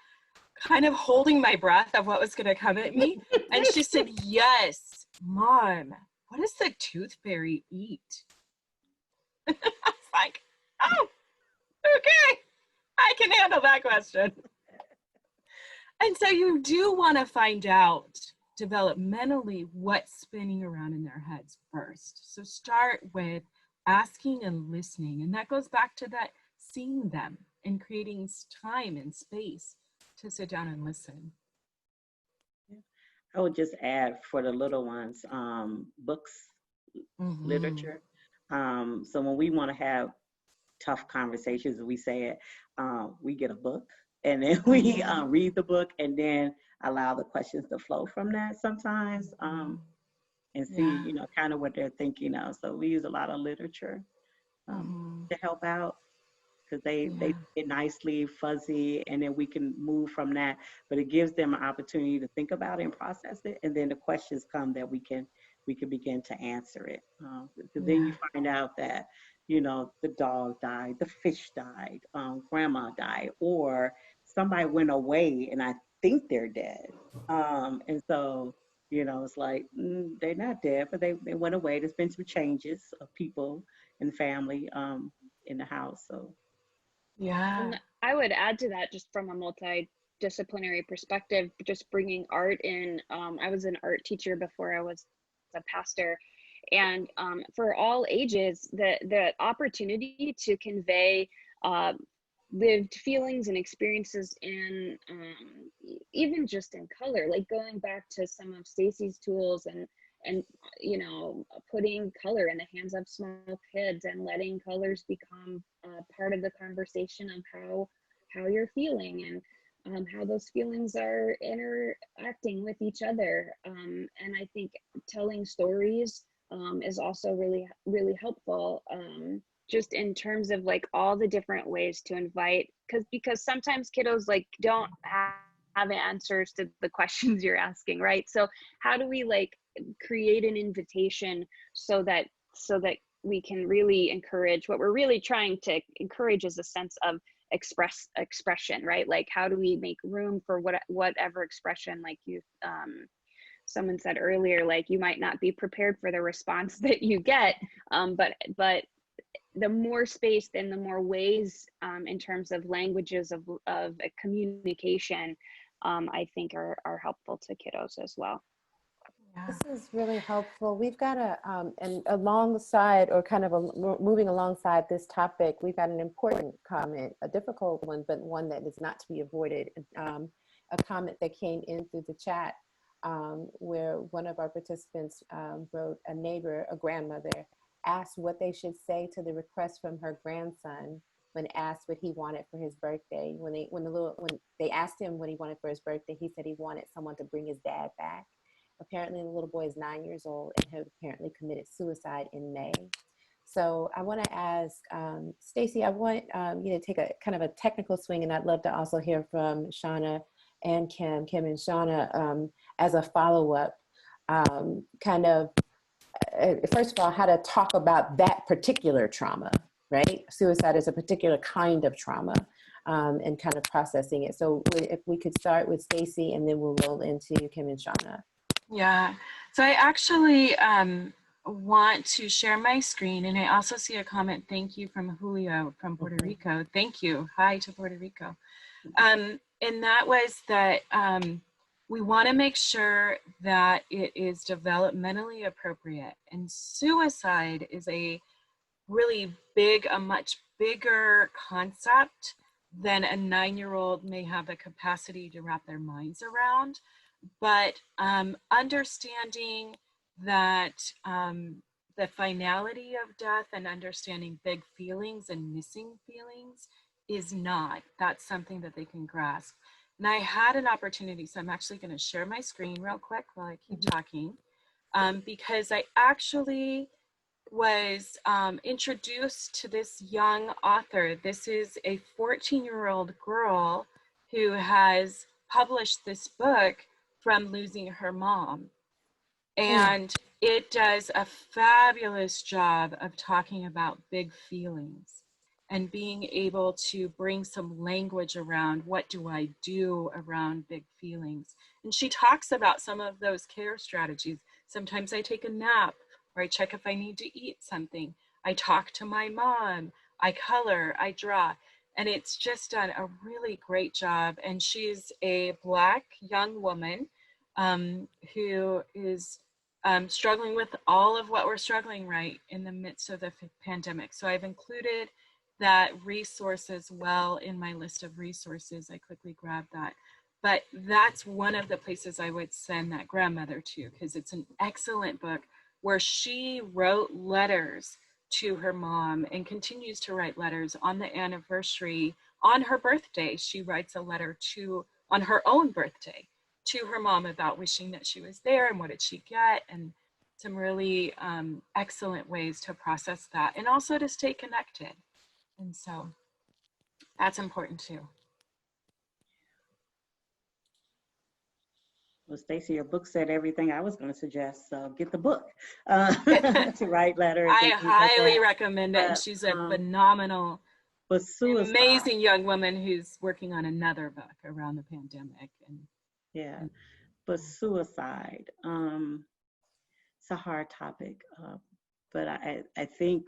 Kind of holding my breath of what was going to come at me. And she said, yes, Mom, what does the tooth fairy eat? I was like, oh, okay, I can handle that question. And so you do want to find out developmentally what's spinning around in their heads first. So start with asking and listening. And that goes back to that seeing them and creating time and space to sit down and listen. I would just add for the little ones, books, literature. So when we want to have tough conversations, we say it, we get a book and then we read the book and then allow the questions to flow from that sometimes, and see, kind of what they're thinking of. So we use a lot of literature to help out, because they get nicely fuzzy, and then we can move from that. But it gives them an opportunity to think about it and process it, and then the questions come that we can begin to answer it. Because then you find out that, the dog died, the fish died, grandma died, or somebody went away and I think they're dead. And so, it's like, they're not dead, but they went away. There's been some changes of people and family in the house. So And I would add to that, just from a multidisciplinary perspective, just bringing art in. I was an art teacher before I was a pastor, and for all ages, the opportunity to convey lived feelings and experiences in even just in color, like going back to some of Stacy's tools and putting color in the hands of small kids and letting colors become part of the conversation of how you're feeling and how those feelings are interacting with each other. And I think telling stories is also really, really helpful, just in terms of like all the different ways to invite, because sometimes kiddos like don't have answers to the questions you're asking, right? So how do we like create an invitation so that we can really encourage what we're really trying to encourage, is a sense of expression, right? Like, how do we make room for whatever expression, like someone said earlier, like you might not be prepared for the response that you get, but the more space and the more ways in terms of languages of communication, I think are helpful to kiddos as well. This is really helpful. We've got and alongside, or kind of moving alongside this topic, we've got an important comment, a difficult one, but one that is not to be avoided. A comment that came in through the chat, where one of our participants wrote, a grandmother, asked what they should say to the request from her grandson when asked what he wanted for his birthday. When they asked him what he wanted for his birthday, he said he wanted someone to bring his dad back. Apparently the little boy is 9 years old and had apparently committed suicide in May. So I want to ask, Stacy, I want you to take a kind of a technical swing, and I'd love to also hear from Shauna and Kim and Shauna as a follow-up. kind of, first of all, how to talk about that particular trauma, right? Suicide is a particular kind of trauma, and kind of processing it. So if we could start with Stacy, and then we'll roll into Kim and Shauna. Yeah, so I actually want to share my screen, and I also see a comment, thank you, from Julio from Puerto Rico. Thank you. Hi to Puerto Rico. And that was that we want to make sure that it is developmentally appropriate. And suicide is a really big, a much bigger concept than a 9-year-old may have the capacity to wrap their minds around. But understanding that the finality of death and understanding big feelings and missing feelings is not. That's something that they can grasp. And I had an opportunity, so I'm actually going to share my screen real quick while I keep talking, because I actually was introduced to this young author. This is a 14-year-old girl who has published this book from losing her mom. And it does a fabulous job of talking about big feelings and being able to bring some language around what do I do around big feelings. And she talks about some of those care strategies. Sometimes I take a nap, or I check if I need to eat something. I talk to my mom, I color, I draw. And it's just done a really great job. And she's a Black young woman who is struggling with all of what we're struggling right in the midst of the pandemic. So I've included that resource as well in my list of resources. I quickly grabbed that. But that's one of the places I would send that grandmother to, because it's an excellent book where she wrote letters to her mom and continues to write letters on the anniversary. On her birthday, she writes a letter on her own birthday to her mom about wishing that she was there and what did she get, and some really excellent ways to process that and also to stay connected. And so that's important too. Well, Stacy, your book said everything I was going to suggest, so get the book to write letters. I highly recommend it. And she's a phenomenal, amazing young woman who's working on another book around the pandemic. And but suicide, it's a hard topic, but I think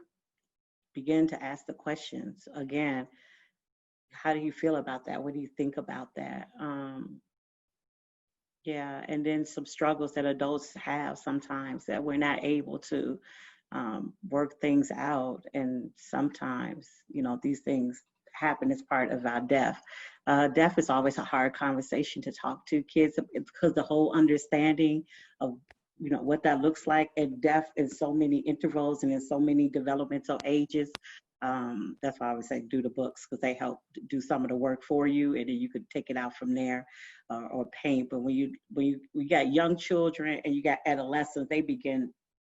begin to ask the questions again. How do you feel about that? What do you think about that? And then some struggles that adults have sometimes that we're not able to work things out. And sometimes, these things happen as part of our death. Death is always a hard conversation to talk to kids because the whole understanding of what that looks like, and death in so many intervals and in so many developmental ages. That's why I would say do the books, because they help do some of the work for you, and then you could take it out from there, or paint. But when you got young children and you got adolescents, they begin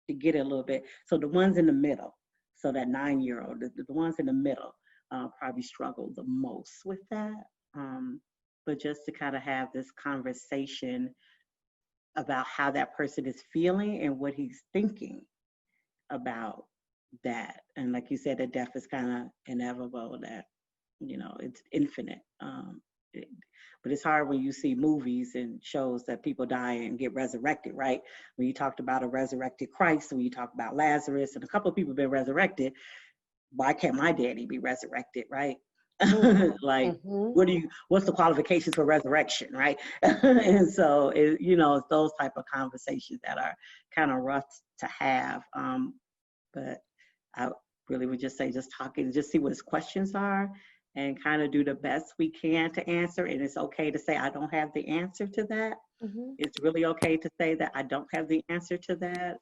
to get it a little bit. So the ones in the middle, so that 9-year-old, the ones in the middle probably struggle the most with that. But just to kind of have this conversation about how that person is feeling and what he's thinking about that. And like you said, that death is kind of inevitable, that it's infinite, but it's hard when you see movies and shows that people die and get resurrected, right? When you talked about a resurrected Christ, when you talk about Lazarus, and a couple of people have been resurrected, why can't my daddy be resurrected, right? Like, what's the qualifications for resurrection, right? And so it's those type of conversations that are kind of rough to have. But I really would just say, just talking, just see what his questions are and kind of do the best we can to answer. And it's okay to say, I don't have the answer to that. It's really okay to say that I don't have the answer to that.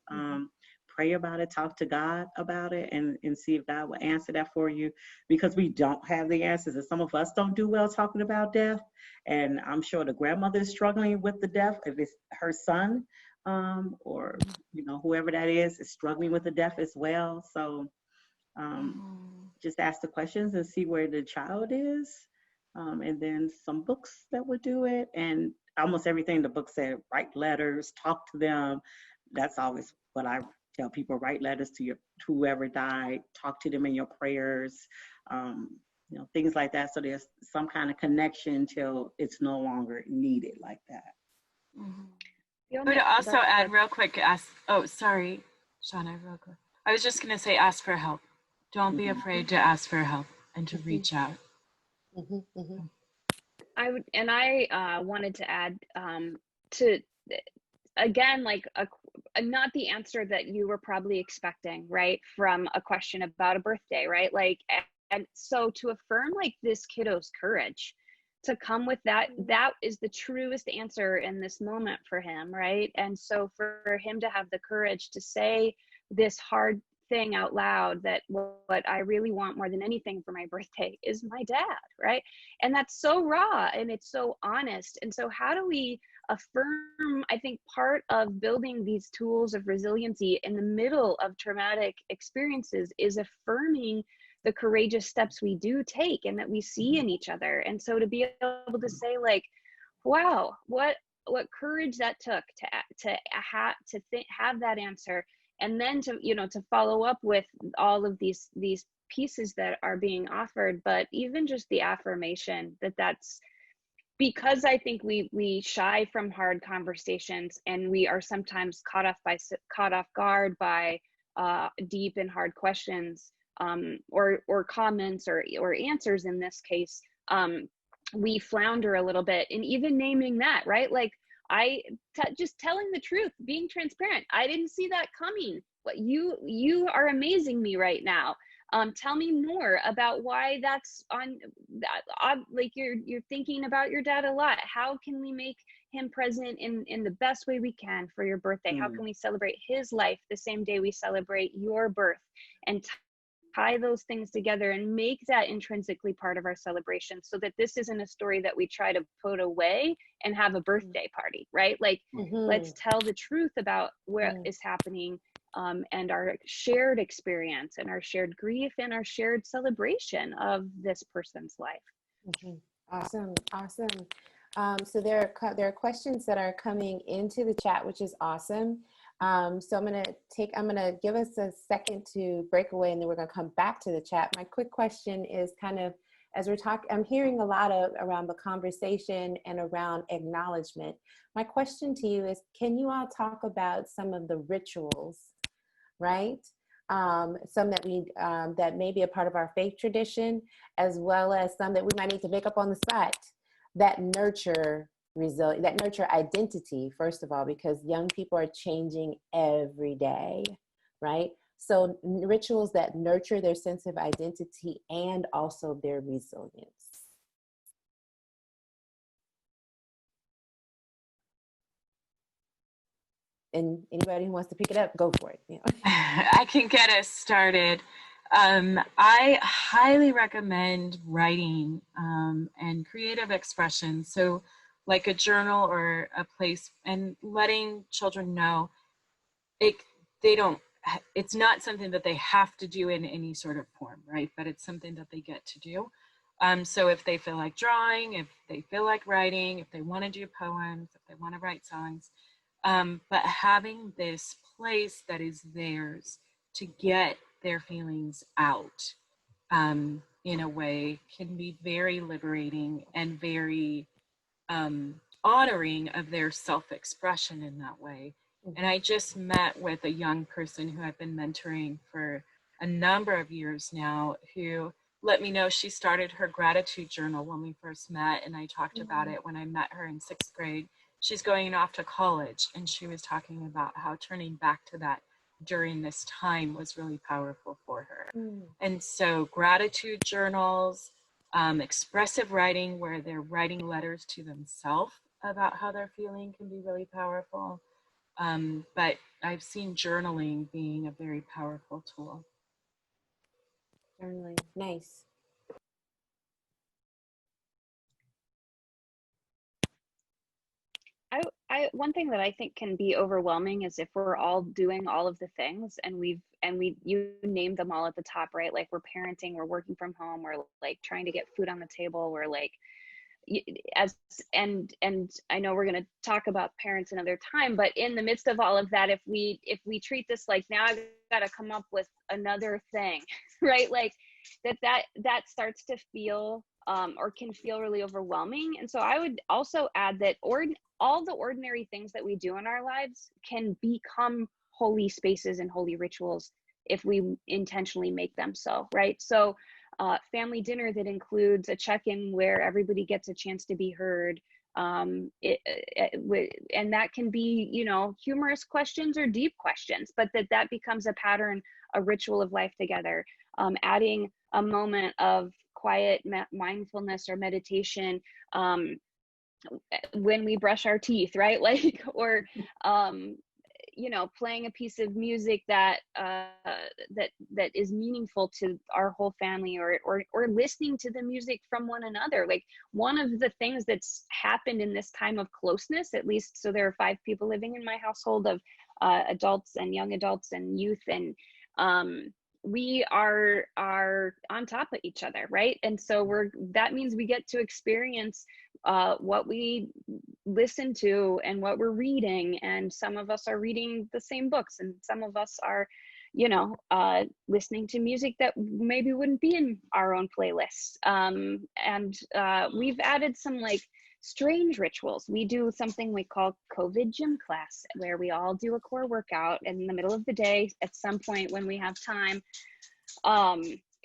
Pray about it, talk to God about it, and see if God will answer that for you, because we don't have the answers. And some of us don't do well talking about death. And I'm sure the grandmother is struggling with the death, if it's her son, or whoever that is struggling with the death as well. So just ask the questions and see where the child is, and then some books that would do it. And almost everything the book said. Write letters, talk to them. That's always what I tell people. Write letters to whoever died. Talk to them in your prayers. Things like that. So there's some kind of connection till it's no longer needed like that. I would also add real quick, sorry, Shauna, real quick. I was just going to say, ask for help. Don't be afraid to ask for help and to reach out. I wanted to add to, again, like not the answer that you were probably expecting, right, from a question about a birthday, right? Like, and so to affirm like this kiddo's courage to come with that is the truest answer in this moment for him, right? And so for him to have the courage to say this hard thing out loud, that what I really want more than anything for my birthday is my dad, right? And that's so raw and it's so honest. And so how do we affirm? I think part of building these tools of resiliency in the middle of traumatic experiences is affirming the courageous steps we do take and that we see in each other. And so to be able to say like, wow, what courage that took to have that answer, and then to follow up with all of these pieces that are being offered, but even just the affirmation that's because I think we shy from hard conversations, and we are sometimes caught off guard by deep and hard questions, or comments or answers in this case. We flounder a little bit in even naming that, right? Like just telling the truth, being transparent. I didn't see that coming. But you are amazing me right now. Tell me more about why that's on that. Like you're thinking about your dad a lot. How can we make him present in the best way we can for your birthday? How can we celebrate his life the same day we celebrate your birth? And tie those things together and make that intrinsically part of our celebration, so that this isn't a story that we try to put away and have a birthday party, right? Like, let's tell the truth about what is happening, and our shared experience and our shared grief and our shared celebration of this person's life. Awesome. So there are questions that are coming into the chat, which is awesome. So I'm gonna give us a second to break away, and then we're gonna come back to the chat. My quick question is kind of, as we're talking, I'm hearing a lot around the conversation and around acknowledgement. My question to you is, can you all talk about some of the rituals, right? Some that may be a part of our faith tradition, as well as some that we might need to make up on the spot, that nurture resilience, that nurture identity, first of all, because young people are changing every day, right? So rituals that nurture their sense of identity and also their resilience. And anybody who wants to pick it up, go for it. I can get us started. I highly recommend writing and creative expression. So like a journal or a place, and letting children know it's not something that they have to do in any sort of form, right? But it's something that they get to do. So if they feel like drawing, if they feel like writing, if they want to do poems, if they want to write songs, but having this place that is theirs to get their feelings out in a way can be very liberating and very honoring of their self-expression in that way. And I just met with a young person who I've been mentoring for a number of years now, who let me know she started her gratitude journal when we first met, and I talked about it when I met her in 6th grade. She's going off to college, and she was talking about how turning back to that during this time was really powerful for her. And so gratitude journals, expressive writing where they're writing letters to themselves about how they're feeling can be really powerful. But I've seen journaling being a very powerful tool. Journaling, nice. One thing that I think can be overwhelming is if we're all doing all of the things, and you named them all at the top, right? Like we're parenting, we're working from home, we're like trying to get food on the table, we're like, as and I know we're going to talk about parents another time, but in the midst of all of that, if we treat this like, now I've got to come up with another thing, right? Like that starts to feel or can feel really overwhelming. And so I would also add that all the ordinary things that we do in our lives can become holy spaces and holy rituals if we intentionally make them so, right? So family dinner that includes a check-in where everybody gets a chance to be heard, and that can be, you know, humorous questions or deep questions, but that becomes a pattern, a ritual of life together. Adding a moment of quiet mindfulness or meditation when we brush our teeth, right? Like, or you know, playing a piece of music that that is meaningful to our whole family, or listening to the music from one another. Like, one of the things that's happened in this time of closeness, at least, so there are 5 people living in my household of adults and young adults and youth, and we are on top of each other, right? And so that means we get to experience what we listen to and what we're reading, and some of us are reading the same books, and some of us are, you know, listening to music that maybe wouldn't be in our own playlists. And we've added some like strange rituals. We do something we call COVID gym class, where we all do a core workout in the middle of the day at some point when we have time.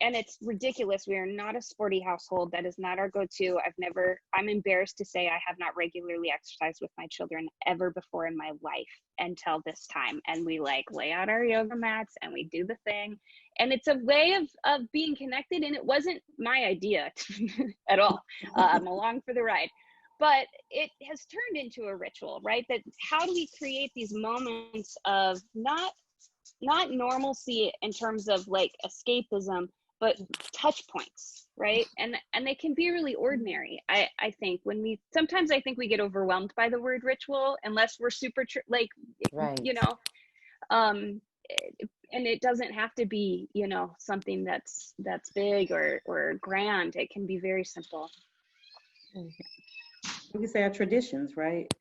And it's ridiculous. We are not a sporty household. That is not our go-to. I'm embarrassed to say I have not regularly exercised with my children ever before in my life until this time. And we like lay out our yoga mats and we do the thing. And it's a way of being connected. And it wasn't my idea at all. I'm along for the ride. But it has turned into a ritual, right? That how do we create these moments of not normalcy in terms of like escapism, but touch points, right? And they can be really ordinary. I think sometimes I think we get overwhelmed by the word ritual unless we're super right. You know, and it doesn't have to be, you know, something that's big or grand. It can be very simple. We can say our traditions, right?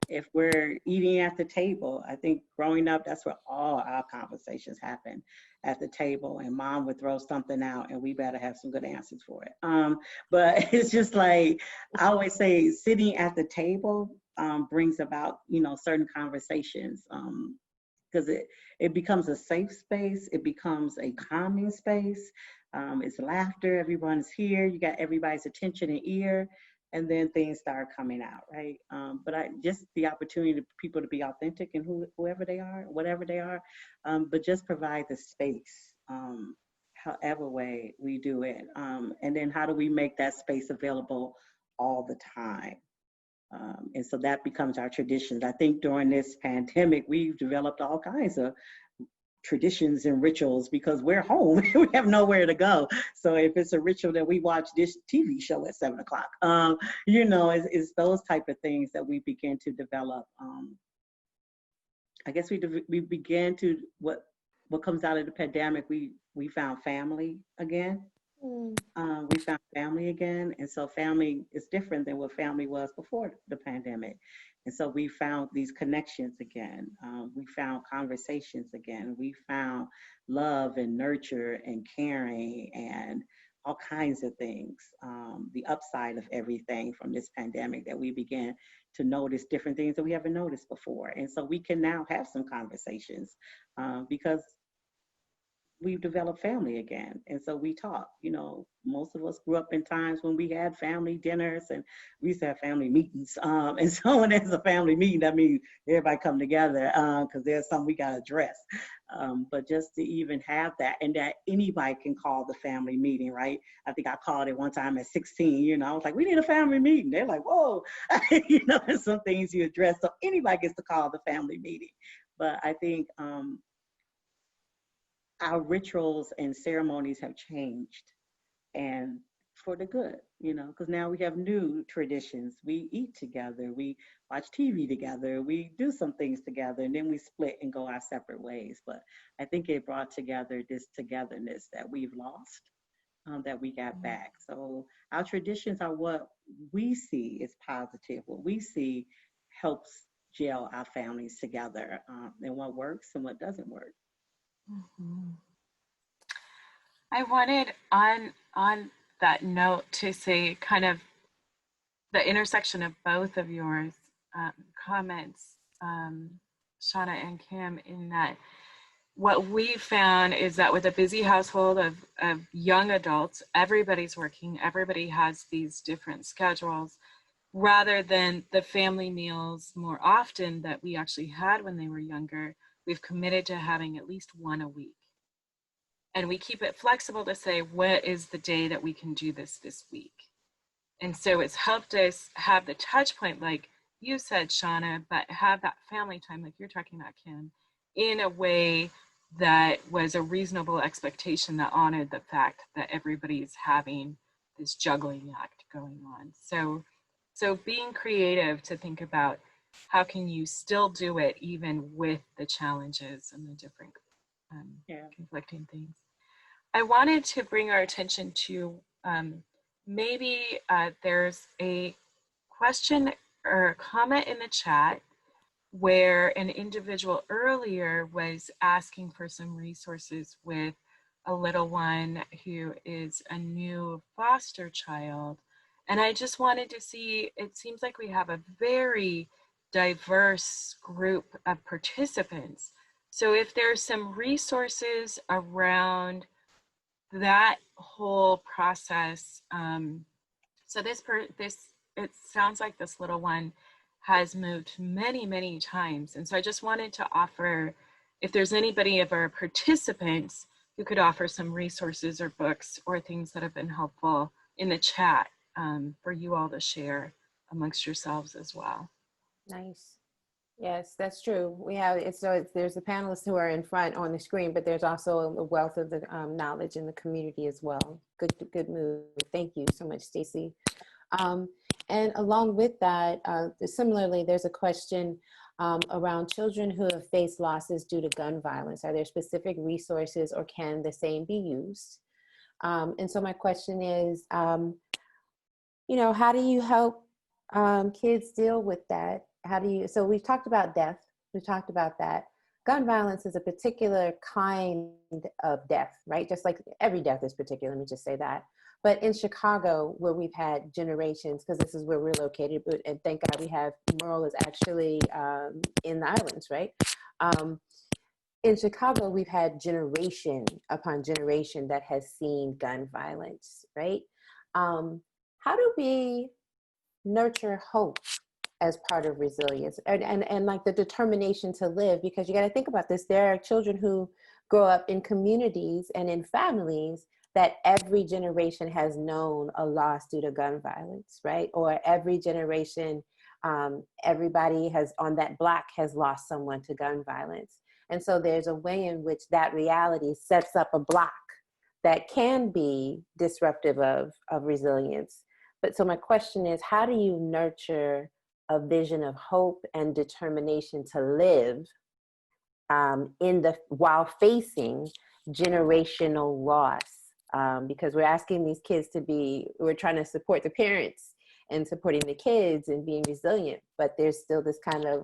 If we're eating at the table, I think growing up, that's where all our conversations happen, at the table, and mom would throw something out and we better have some good answers for it. But it's just like, I always say sitting at the table brings about, you know, certain conversations, because it becomes a safe space. It becomes a calming space. It's laughter. Everyone's here. You got everybody's attention and ear. And then things start coming out, right? But just the opportunity for people to be authentic and whoever they are, whatever they are, but just provide the space, however way we do it. And then how do we make that space available all the time? And so that becomes our traditions. I think during this pandemic, we've developed all kinds of traditions and rituals because we're home. We have nowhere to go. So if it's a ritual that we watch this TV show at 7 o'clock, you know, it's those type of things that we begin to develop. I guess we began to, what comes out of the pandemic, we found family again. We found family again. And so family is different than what family was before the pandemic. And so we found these connections again. We found conversations again. We found love and nurture and caring and all kinds of things. The upside of everything from this pandemic, that we began to notice different things that we haven't noticed before. And so we can now have some conversations because we've developed family again. And so we talk, you know, most of us grew up in times when we had family dinners and we used to have family meetings. And so when there's a family meeting, that means everybody come together because there's something we got to address. But just to even have that, and that anybody can call the family meeting, right? I think I called it one time at 16, you know, I was like, we need a family meeting. They're like, whoa, you know, there's some things you address. So anybody gets to call the family meeting. But I think, our rituals and ceremonies have changed, and for the good, you know, because now we have new traditions. We eat together, we watch TV together, we do some things together, and then we split and go our separate ways. But I think it brought together this togetherness that we've lost. that we got back. So our traditions are what we see is positive, what we see helps gel our families together, and what works and what doesn't work. Mhm. I wanted on that note to say kind of the intersection of both of yours comments, Shauna and Kim, in that what we found is that with a busy household of young adults, everybody's working, everybody has these different schedules, rather than the family meals more often that we actually had when they were younger. We've committed to having at least one a week. And we keep it flexible to say, what is the day that we can do this week? And so it's helped us have the touch point, like you said, Shauna, but have that family time, like you're talking about, Kim, in a way that was a reasonable expectation that honored the fact that everybody's having this juggling act going on. So being creative to think about how can you still do it even with the challenges and the different conflicting things. I wanted to bring our attention to maybe there's a question or a comment in the chat where an individual earlier was asking for some resources with a little one who is a new foster child. And I just wanted to see, it seems like we have a very diverse group of participants. So if there's some resources around that whole process, so it sounds like this little one has moved many times, and so I just wanted to offer, if there's anybody of our participants who could offer some resources or books or things that have been helpful in the chat, for you all to share amongst yourselves as well. Nice. Yes, that's true. We have there's the panelists who are in front on the screen, but there's also a wealth of the knowledge in the community as well. Good move. Thank you so much, Stacy. And along with that, similarly, there's a question around children who have faced losses due to gun violence. Are there specific resources, or can the same be used? And so my question is, how do you help kids deal with that? So we've talked about death, we've talked about that. Gun violence is a particular kind of death, right? Just like every death is particular, let me just say that. But in Chicago, where we've had generations, because this is where we're located, and thank God we have, Merle is actually in the islands, right? In Chicago, we've had generation upon generation that has seen gun violence, right? How do we nurture hope as part of resilience and like the determination to live? Because you got to think about this. There are children who grow up in communities and in families that every generation has known a loss due to gun violence, right? Or every generation, everybody has on that block has lost someone to gun violence. And so there's a way in which that reality sets up a block that can be disruptive of resilience. But so my question is, how do you nurture a vision of hope and determination to live while facing generational loss? Because we're asking these kids we're trying to support the parents and supporting the kids and being resilient, but there's still this kind of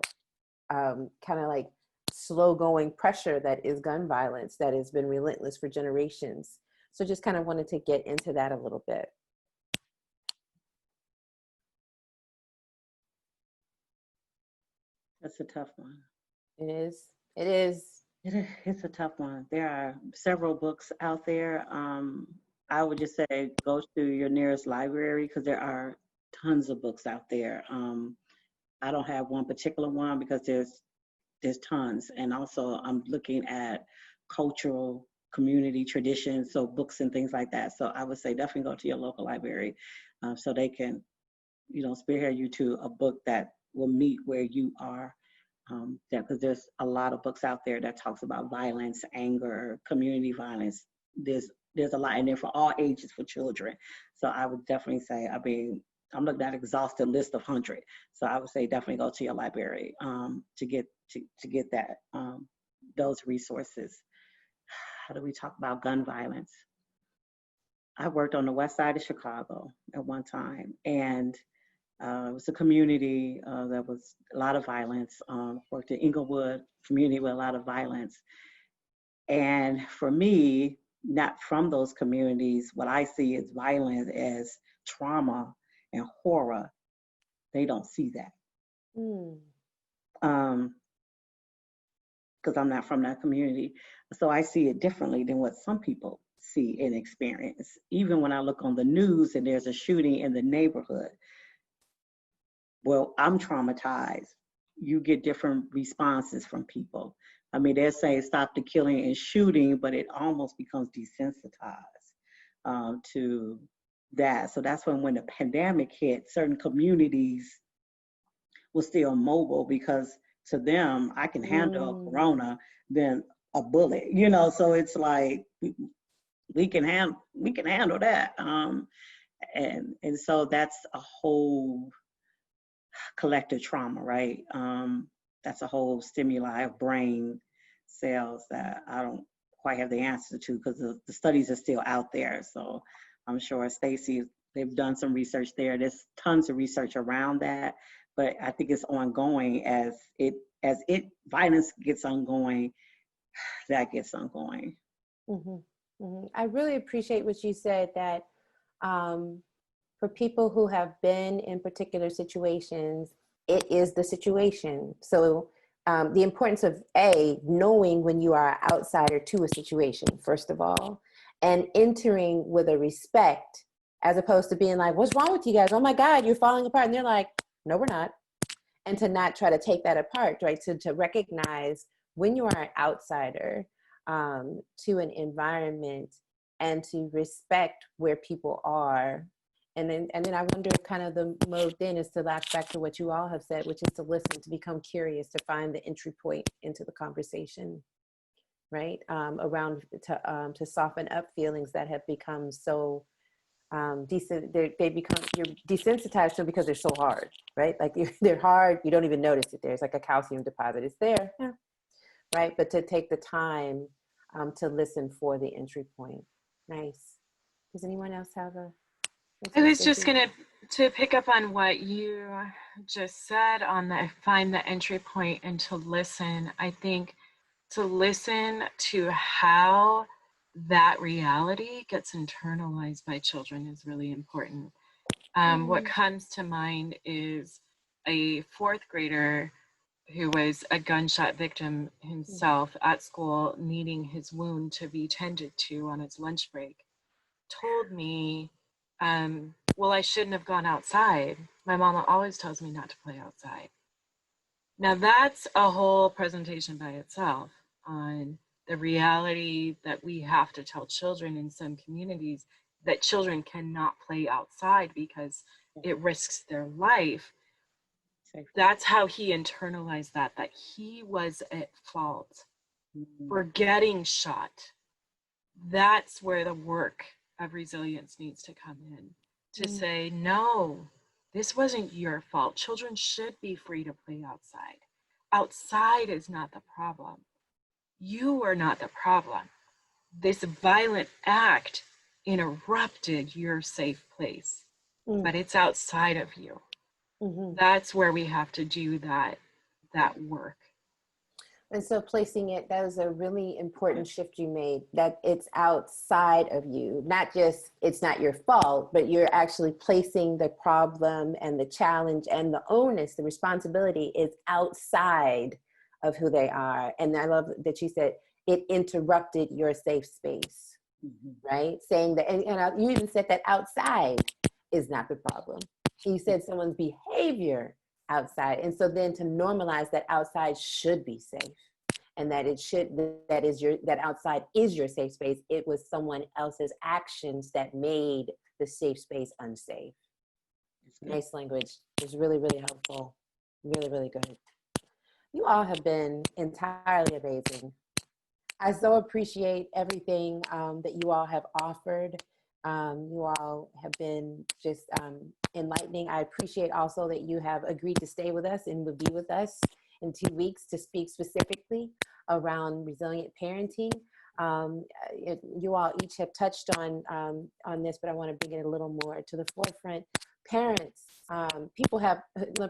like slow going pressure that is gun violence that has been relentless for generations. So just kind of wanted to get into that a little bit. That's a tough one. It is. It's a tough one. There are several books out there. I would just say go to your nearest library, because there are tons of books out there. I don't have one particular one because there's tons. And also I'm looking at cultural community traditions, so books and things like that. So I would say definitely go to your local library, so they can, spearhead you to a book that will meet where you are. Because there's a lot of books out there that talks about violence, anger, community violence. There's a lot in there for all ages for children. So I would definitely say, I'm looking at an exhaustive list of 100. So I would say definitely go to your library to get that those resources. How do we talk about gun violence? I worked on the west side of Chicago at one time, and it was a community that was a lot of violence. Worked in Inglewood community with a lot of violence. And for me, not from those communities, what I see is violence as trauma and horror. They don't see that. Because I'm not from that community. So I see it differently than what some people see and experience. Even when I look on the news and there's a shooting in the neighborhood, well, I'm traumatized. You get different responses from people. I mean, they're saying stop the killing and shooting, but it almost becomes desensitized to that. So that's when the pandemic hit, certain communities were still mobile because to them, I can handle corona than a bullet, you know. So it's like we can handle that, and so that's a whole collective trauma, right? That's a whole stimuli of brain cells that I don't quite have the answer to because the studies are still out there. So I'm sure Stacy, they've done some research there. There's tons of research around that, but I think it's ongoing as violence gets ongoing, that gets ongoing. I really appreciate what you said, that for people who have been in particular situations, it is the situation. So the importance of knowing when you are an outsider to a situation, first of all, and entering with a respect, as opposed to being like, what's wrong with you guys? Oh my God, you're falling apart. And they're like, no, we're not. And to not try to take that apart, right? To recognize when you are an outsider to an environment and to respect where people are. And then I wonder if kind of the mode then is to latch back to what you all have said, which is to listen, to become curious, to find the entry point into the conversation, right? Around to soften up feelings that have become so they become, you're desensitized to them because they're so hard, right? Like they're hard, you don't even notice it. There's like a calcium deposit, it's there, right? But to take the time to listen for the entry point. Nice. Does anyone else have a? I was just going to pick up on what you just said on the find the entry point and to listen. I think to listen to how that reality gets internalized by children is really important. What comes to mind is a fourth grader who was a gunshot victim himself at school, needing his wound to be tended to on his lunch break, told me, well, I shouldn't have gone outside. My mama always tells me not to play outside. Now that's a whole presentation by itself on the reality that we have to tell children in some communities that children cannot play outside because it risks their life. That's how he internalized that he was at fault for getting shot. That's where the work of resilience needs to come in, to say, no, this wasn't your fault. Children should be free to play outside. Outside is not the problem. You are not the problem. This violent act interrupted your safe place, but it's outside of you. That's where we have to do that work. And so placing it, that is a really important shift you made, that it's outside of you, not just it's not your fault, but you're actually placing the problem and the challenge and the onus, the responsibility is outside of who they are. And I love that you said it interrupted your safe space, right? Saying that, and you even said that outside is not the problem. You said someone's behavior outside. And so then to normalize that outside should be safe, and that that outside is your safe space. It was someone else's actions that made the safe space unsafe. Nice language. It's really, really helpful. Really, really good. You all have been entirely amazing. I so appreciate everything that you all have offered. You all have been just enlightening. I appreciate also that you have agreed to stay with us and will be with us in 2 weeks to speak specifically around resilient parenting. You all each have touched on this, but I want to bring it a little more to the forefront. Parents, people have,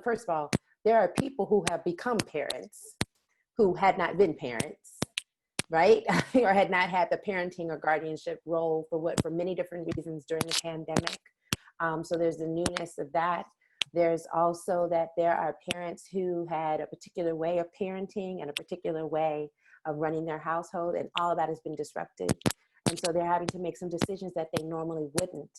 first of all, there are people who have become parents who had not been parents, right? Or had not had the parenting or guardianship role for many different reasons during the pandemic. So there's the newness of that. There's also that there are parents who had a particular way of parenting and a particular way of running their household, and all of that has been disrupted. And so they're having to make some decisions that they normally wouldn't,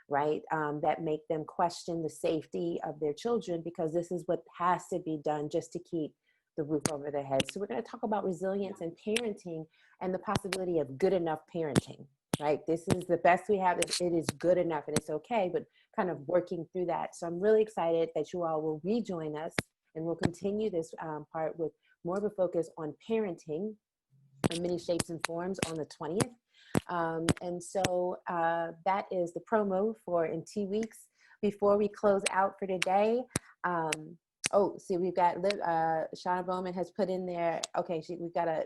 right? That make them question the safety of their children, because this is what has to be done just to keep the roof over their heads. So we're going to talk about resilience and parenting and the possibility of good enough parenting, right? This is the best we have. It is good enough and it's okay, but kind of working through that. So I'm really excited that you all will rejoin us, and we'll continue this part with more of a focus on parenting in many shapes and forms on the 20th. And so that is the promo for in 2 weeks. Before we close out for today, see, we've got Shauna Bowman has put in there. Okay,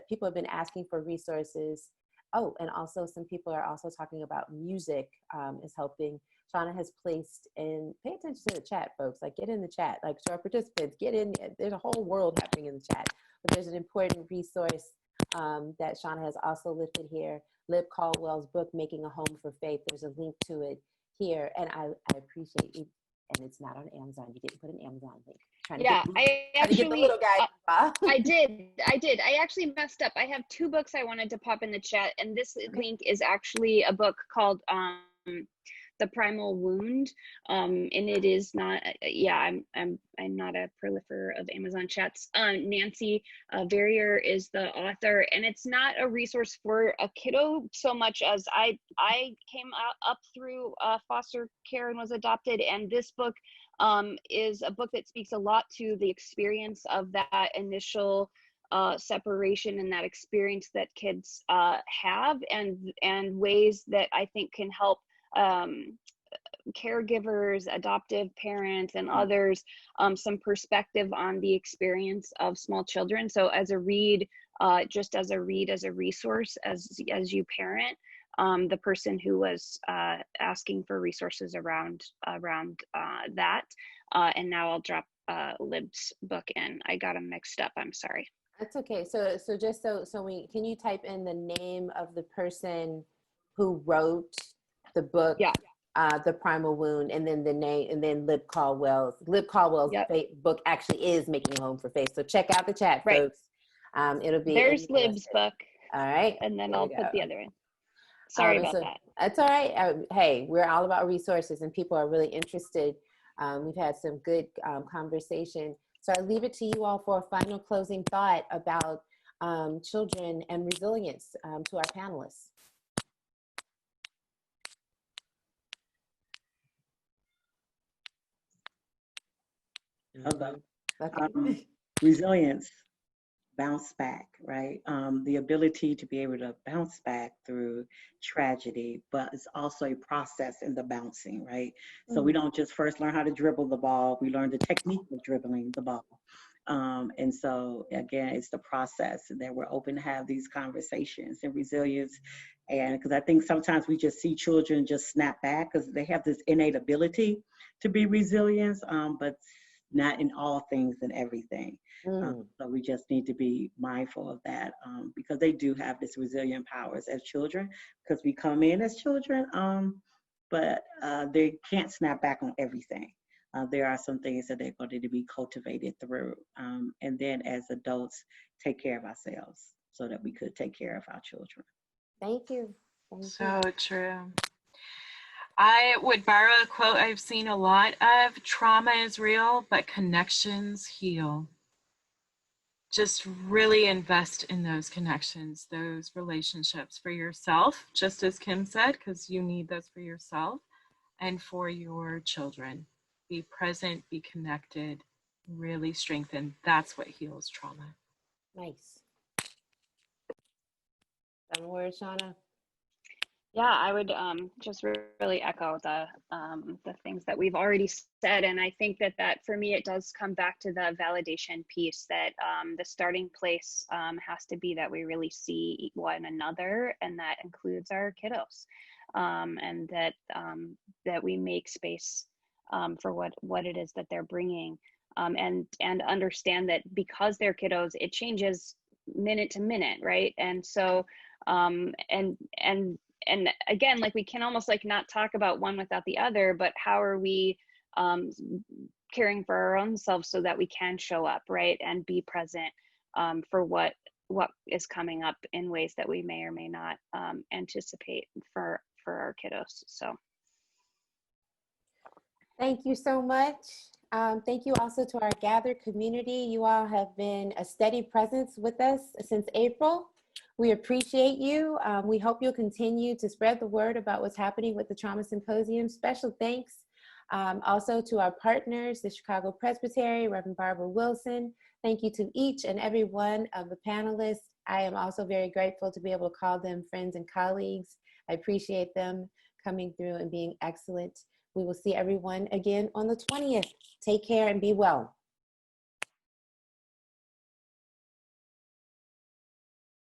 people have been asking for resources. Oh, and also some people are also talking about music is helping. Shauna has placed in, pay attention to the chat, folks, like get in the chat, like to our participants, get in, there's a whole world happening in the chat. But there's an important resource that Shauna has also listed here, Lib Caldwell's book, Making a Home for Faith. There's a link to it here, and I appreciate it. And it's not on Amazon. You didn't put an Amazon link. Yeah, I actually, I did. I actually messed up. I have 2 books I wanted to pop in the chat, and this link is actually a book called The Primal Wound, and it is not. I'm not a prolifer of Amazon chats. Nancy Verrier is the author, and it's not a resource for a kiddo so much as I came up through foster care and was adopted, and this book is a book that speaks a lot to the experience of that initial separation and that experience that kids have, and ways that I think can help caregivers, adoptive parents, and others some perspective on the experience of small children. So as a read, just as a resource as you parent, the person who was asking for resources around that, and now I'll drop Lib's book in. I got them mixed up. I'm sorry. That's okay. So just can you type in the name of the person who wrote the book? Yeah. The Primal Wound, and then the name, and then Lib Caldwell's Yep. book actually is Making a Home for Faith. So check out the chat, right. folks. It'll be there's Lib's book. All right, and then I'll put the other in. Sorry about that. That's all right. Hey, we're all about resources, and people are really interested. We've had some good conversation. So I leave it to you all for a final closing thought about children and resilience to our panelists. Okay. Resilience, bounce back, right? The ability to be able to bounce back through tragedy, but it's also a process in the bouncing, right? So we don't just first learn how to dribble the ball, we learn the technique of dribbling the ball. And so again, it's the process that we're open to have these conversations and resilience. And because I think sometimes we just see children just snap back because they have this innate ability to be resilient, but not in all things and everything. So we just need to be mindful of that because they do have this resilient powers as children, because we come in as children, but they can't snap back on everything. There are some things that they're going to be cultivated through. And then as adults, take care of ourselves so that we could take care of our children. Thank you. So true. I would borrow a quote I've seen a lot of: trauma is real, but connections heal. Just really invest in those connections, those relationships for yourself, just as Kim said, because you need those for yourself and for your children. Be present, be connected, really strengthen. That's what heals trauma. Nice. Final word, Shauna? Yeah, I would just really echo the things that we've already said, and I think that for me it does come back to the validation piece, that the starting place has to be that we really see one another, and that includes our kiddos, and that we make space for what it is that they're bringing, and understand that because they're kiddos, it changes minute to minute, right? And so and again, like, we can almost like not talk about one without the other, but how are we caring for our own selves so that we can show up, right, and be present for what is coming up in ways that we may or may not anticipate for our kiddos. So Thank you so much. Thank you also to our gathered community. You all have been a steady presence with us since April. We appreciate you. We hope you'll continue to spread the word about what's happening with the Trauma Symposium. Special thanks also to our partners, the Chicago Presbytery, Reverend Barbara Wilson. Thank you to each and every one of the panelists. I am also very grateful to be able to call them friends and colleagues. I appreciate them coming through and being excellent. We will see everyone again on the 20th. Take care and be well.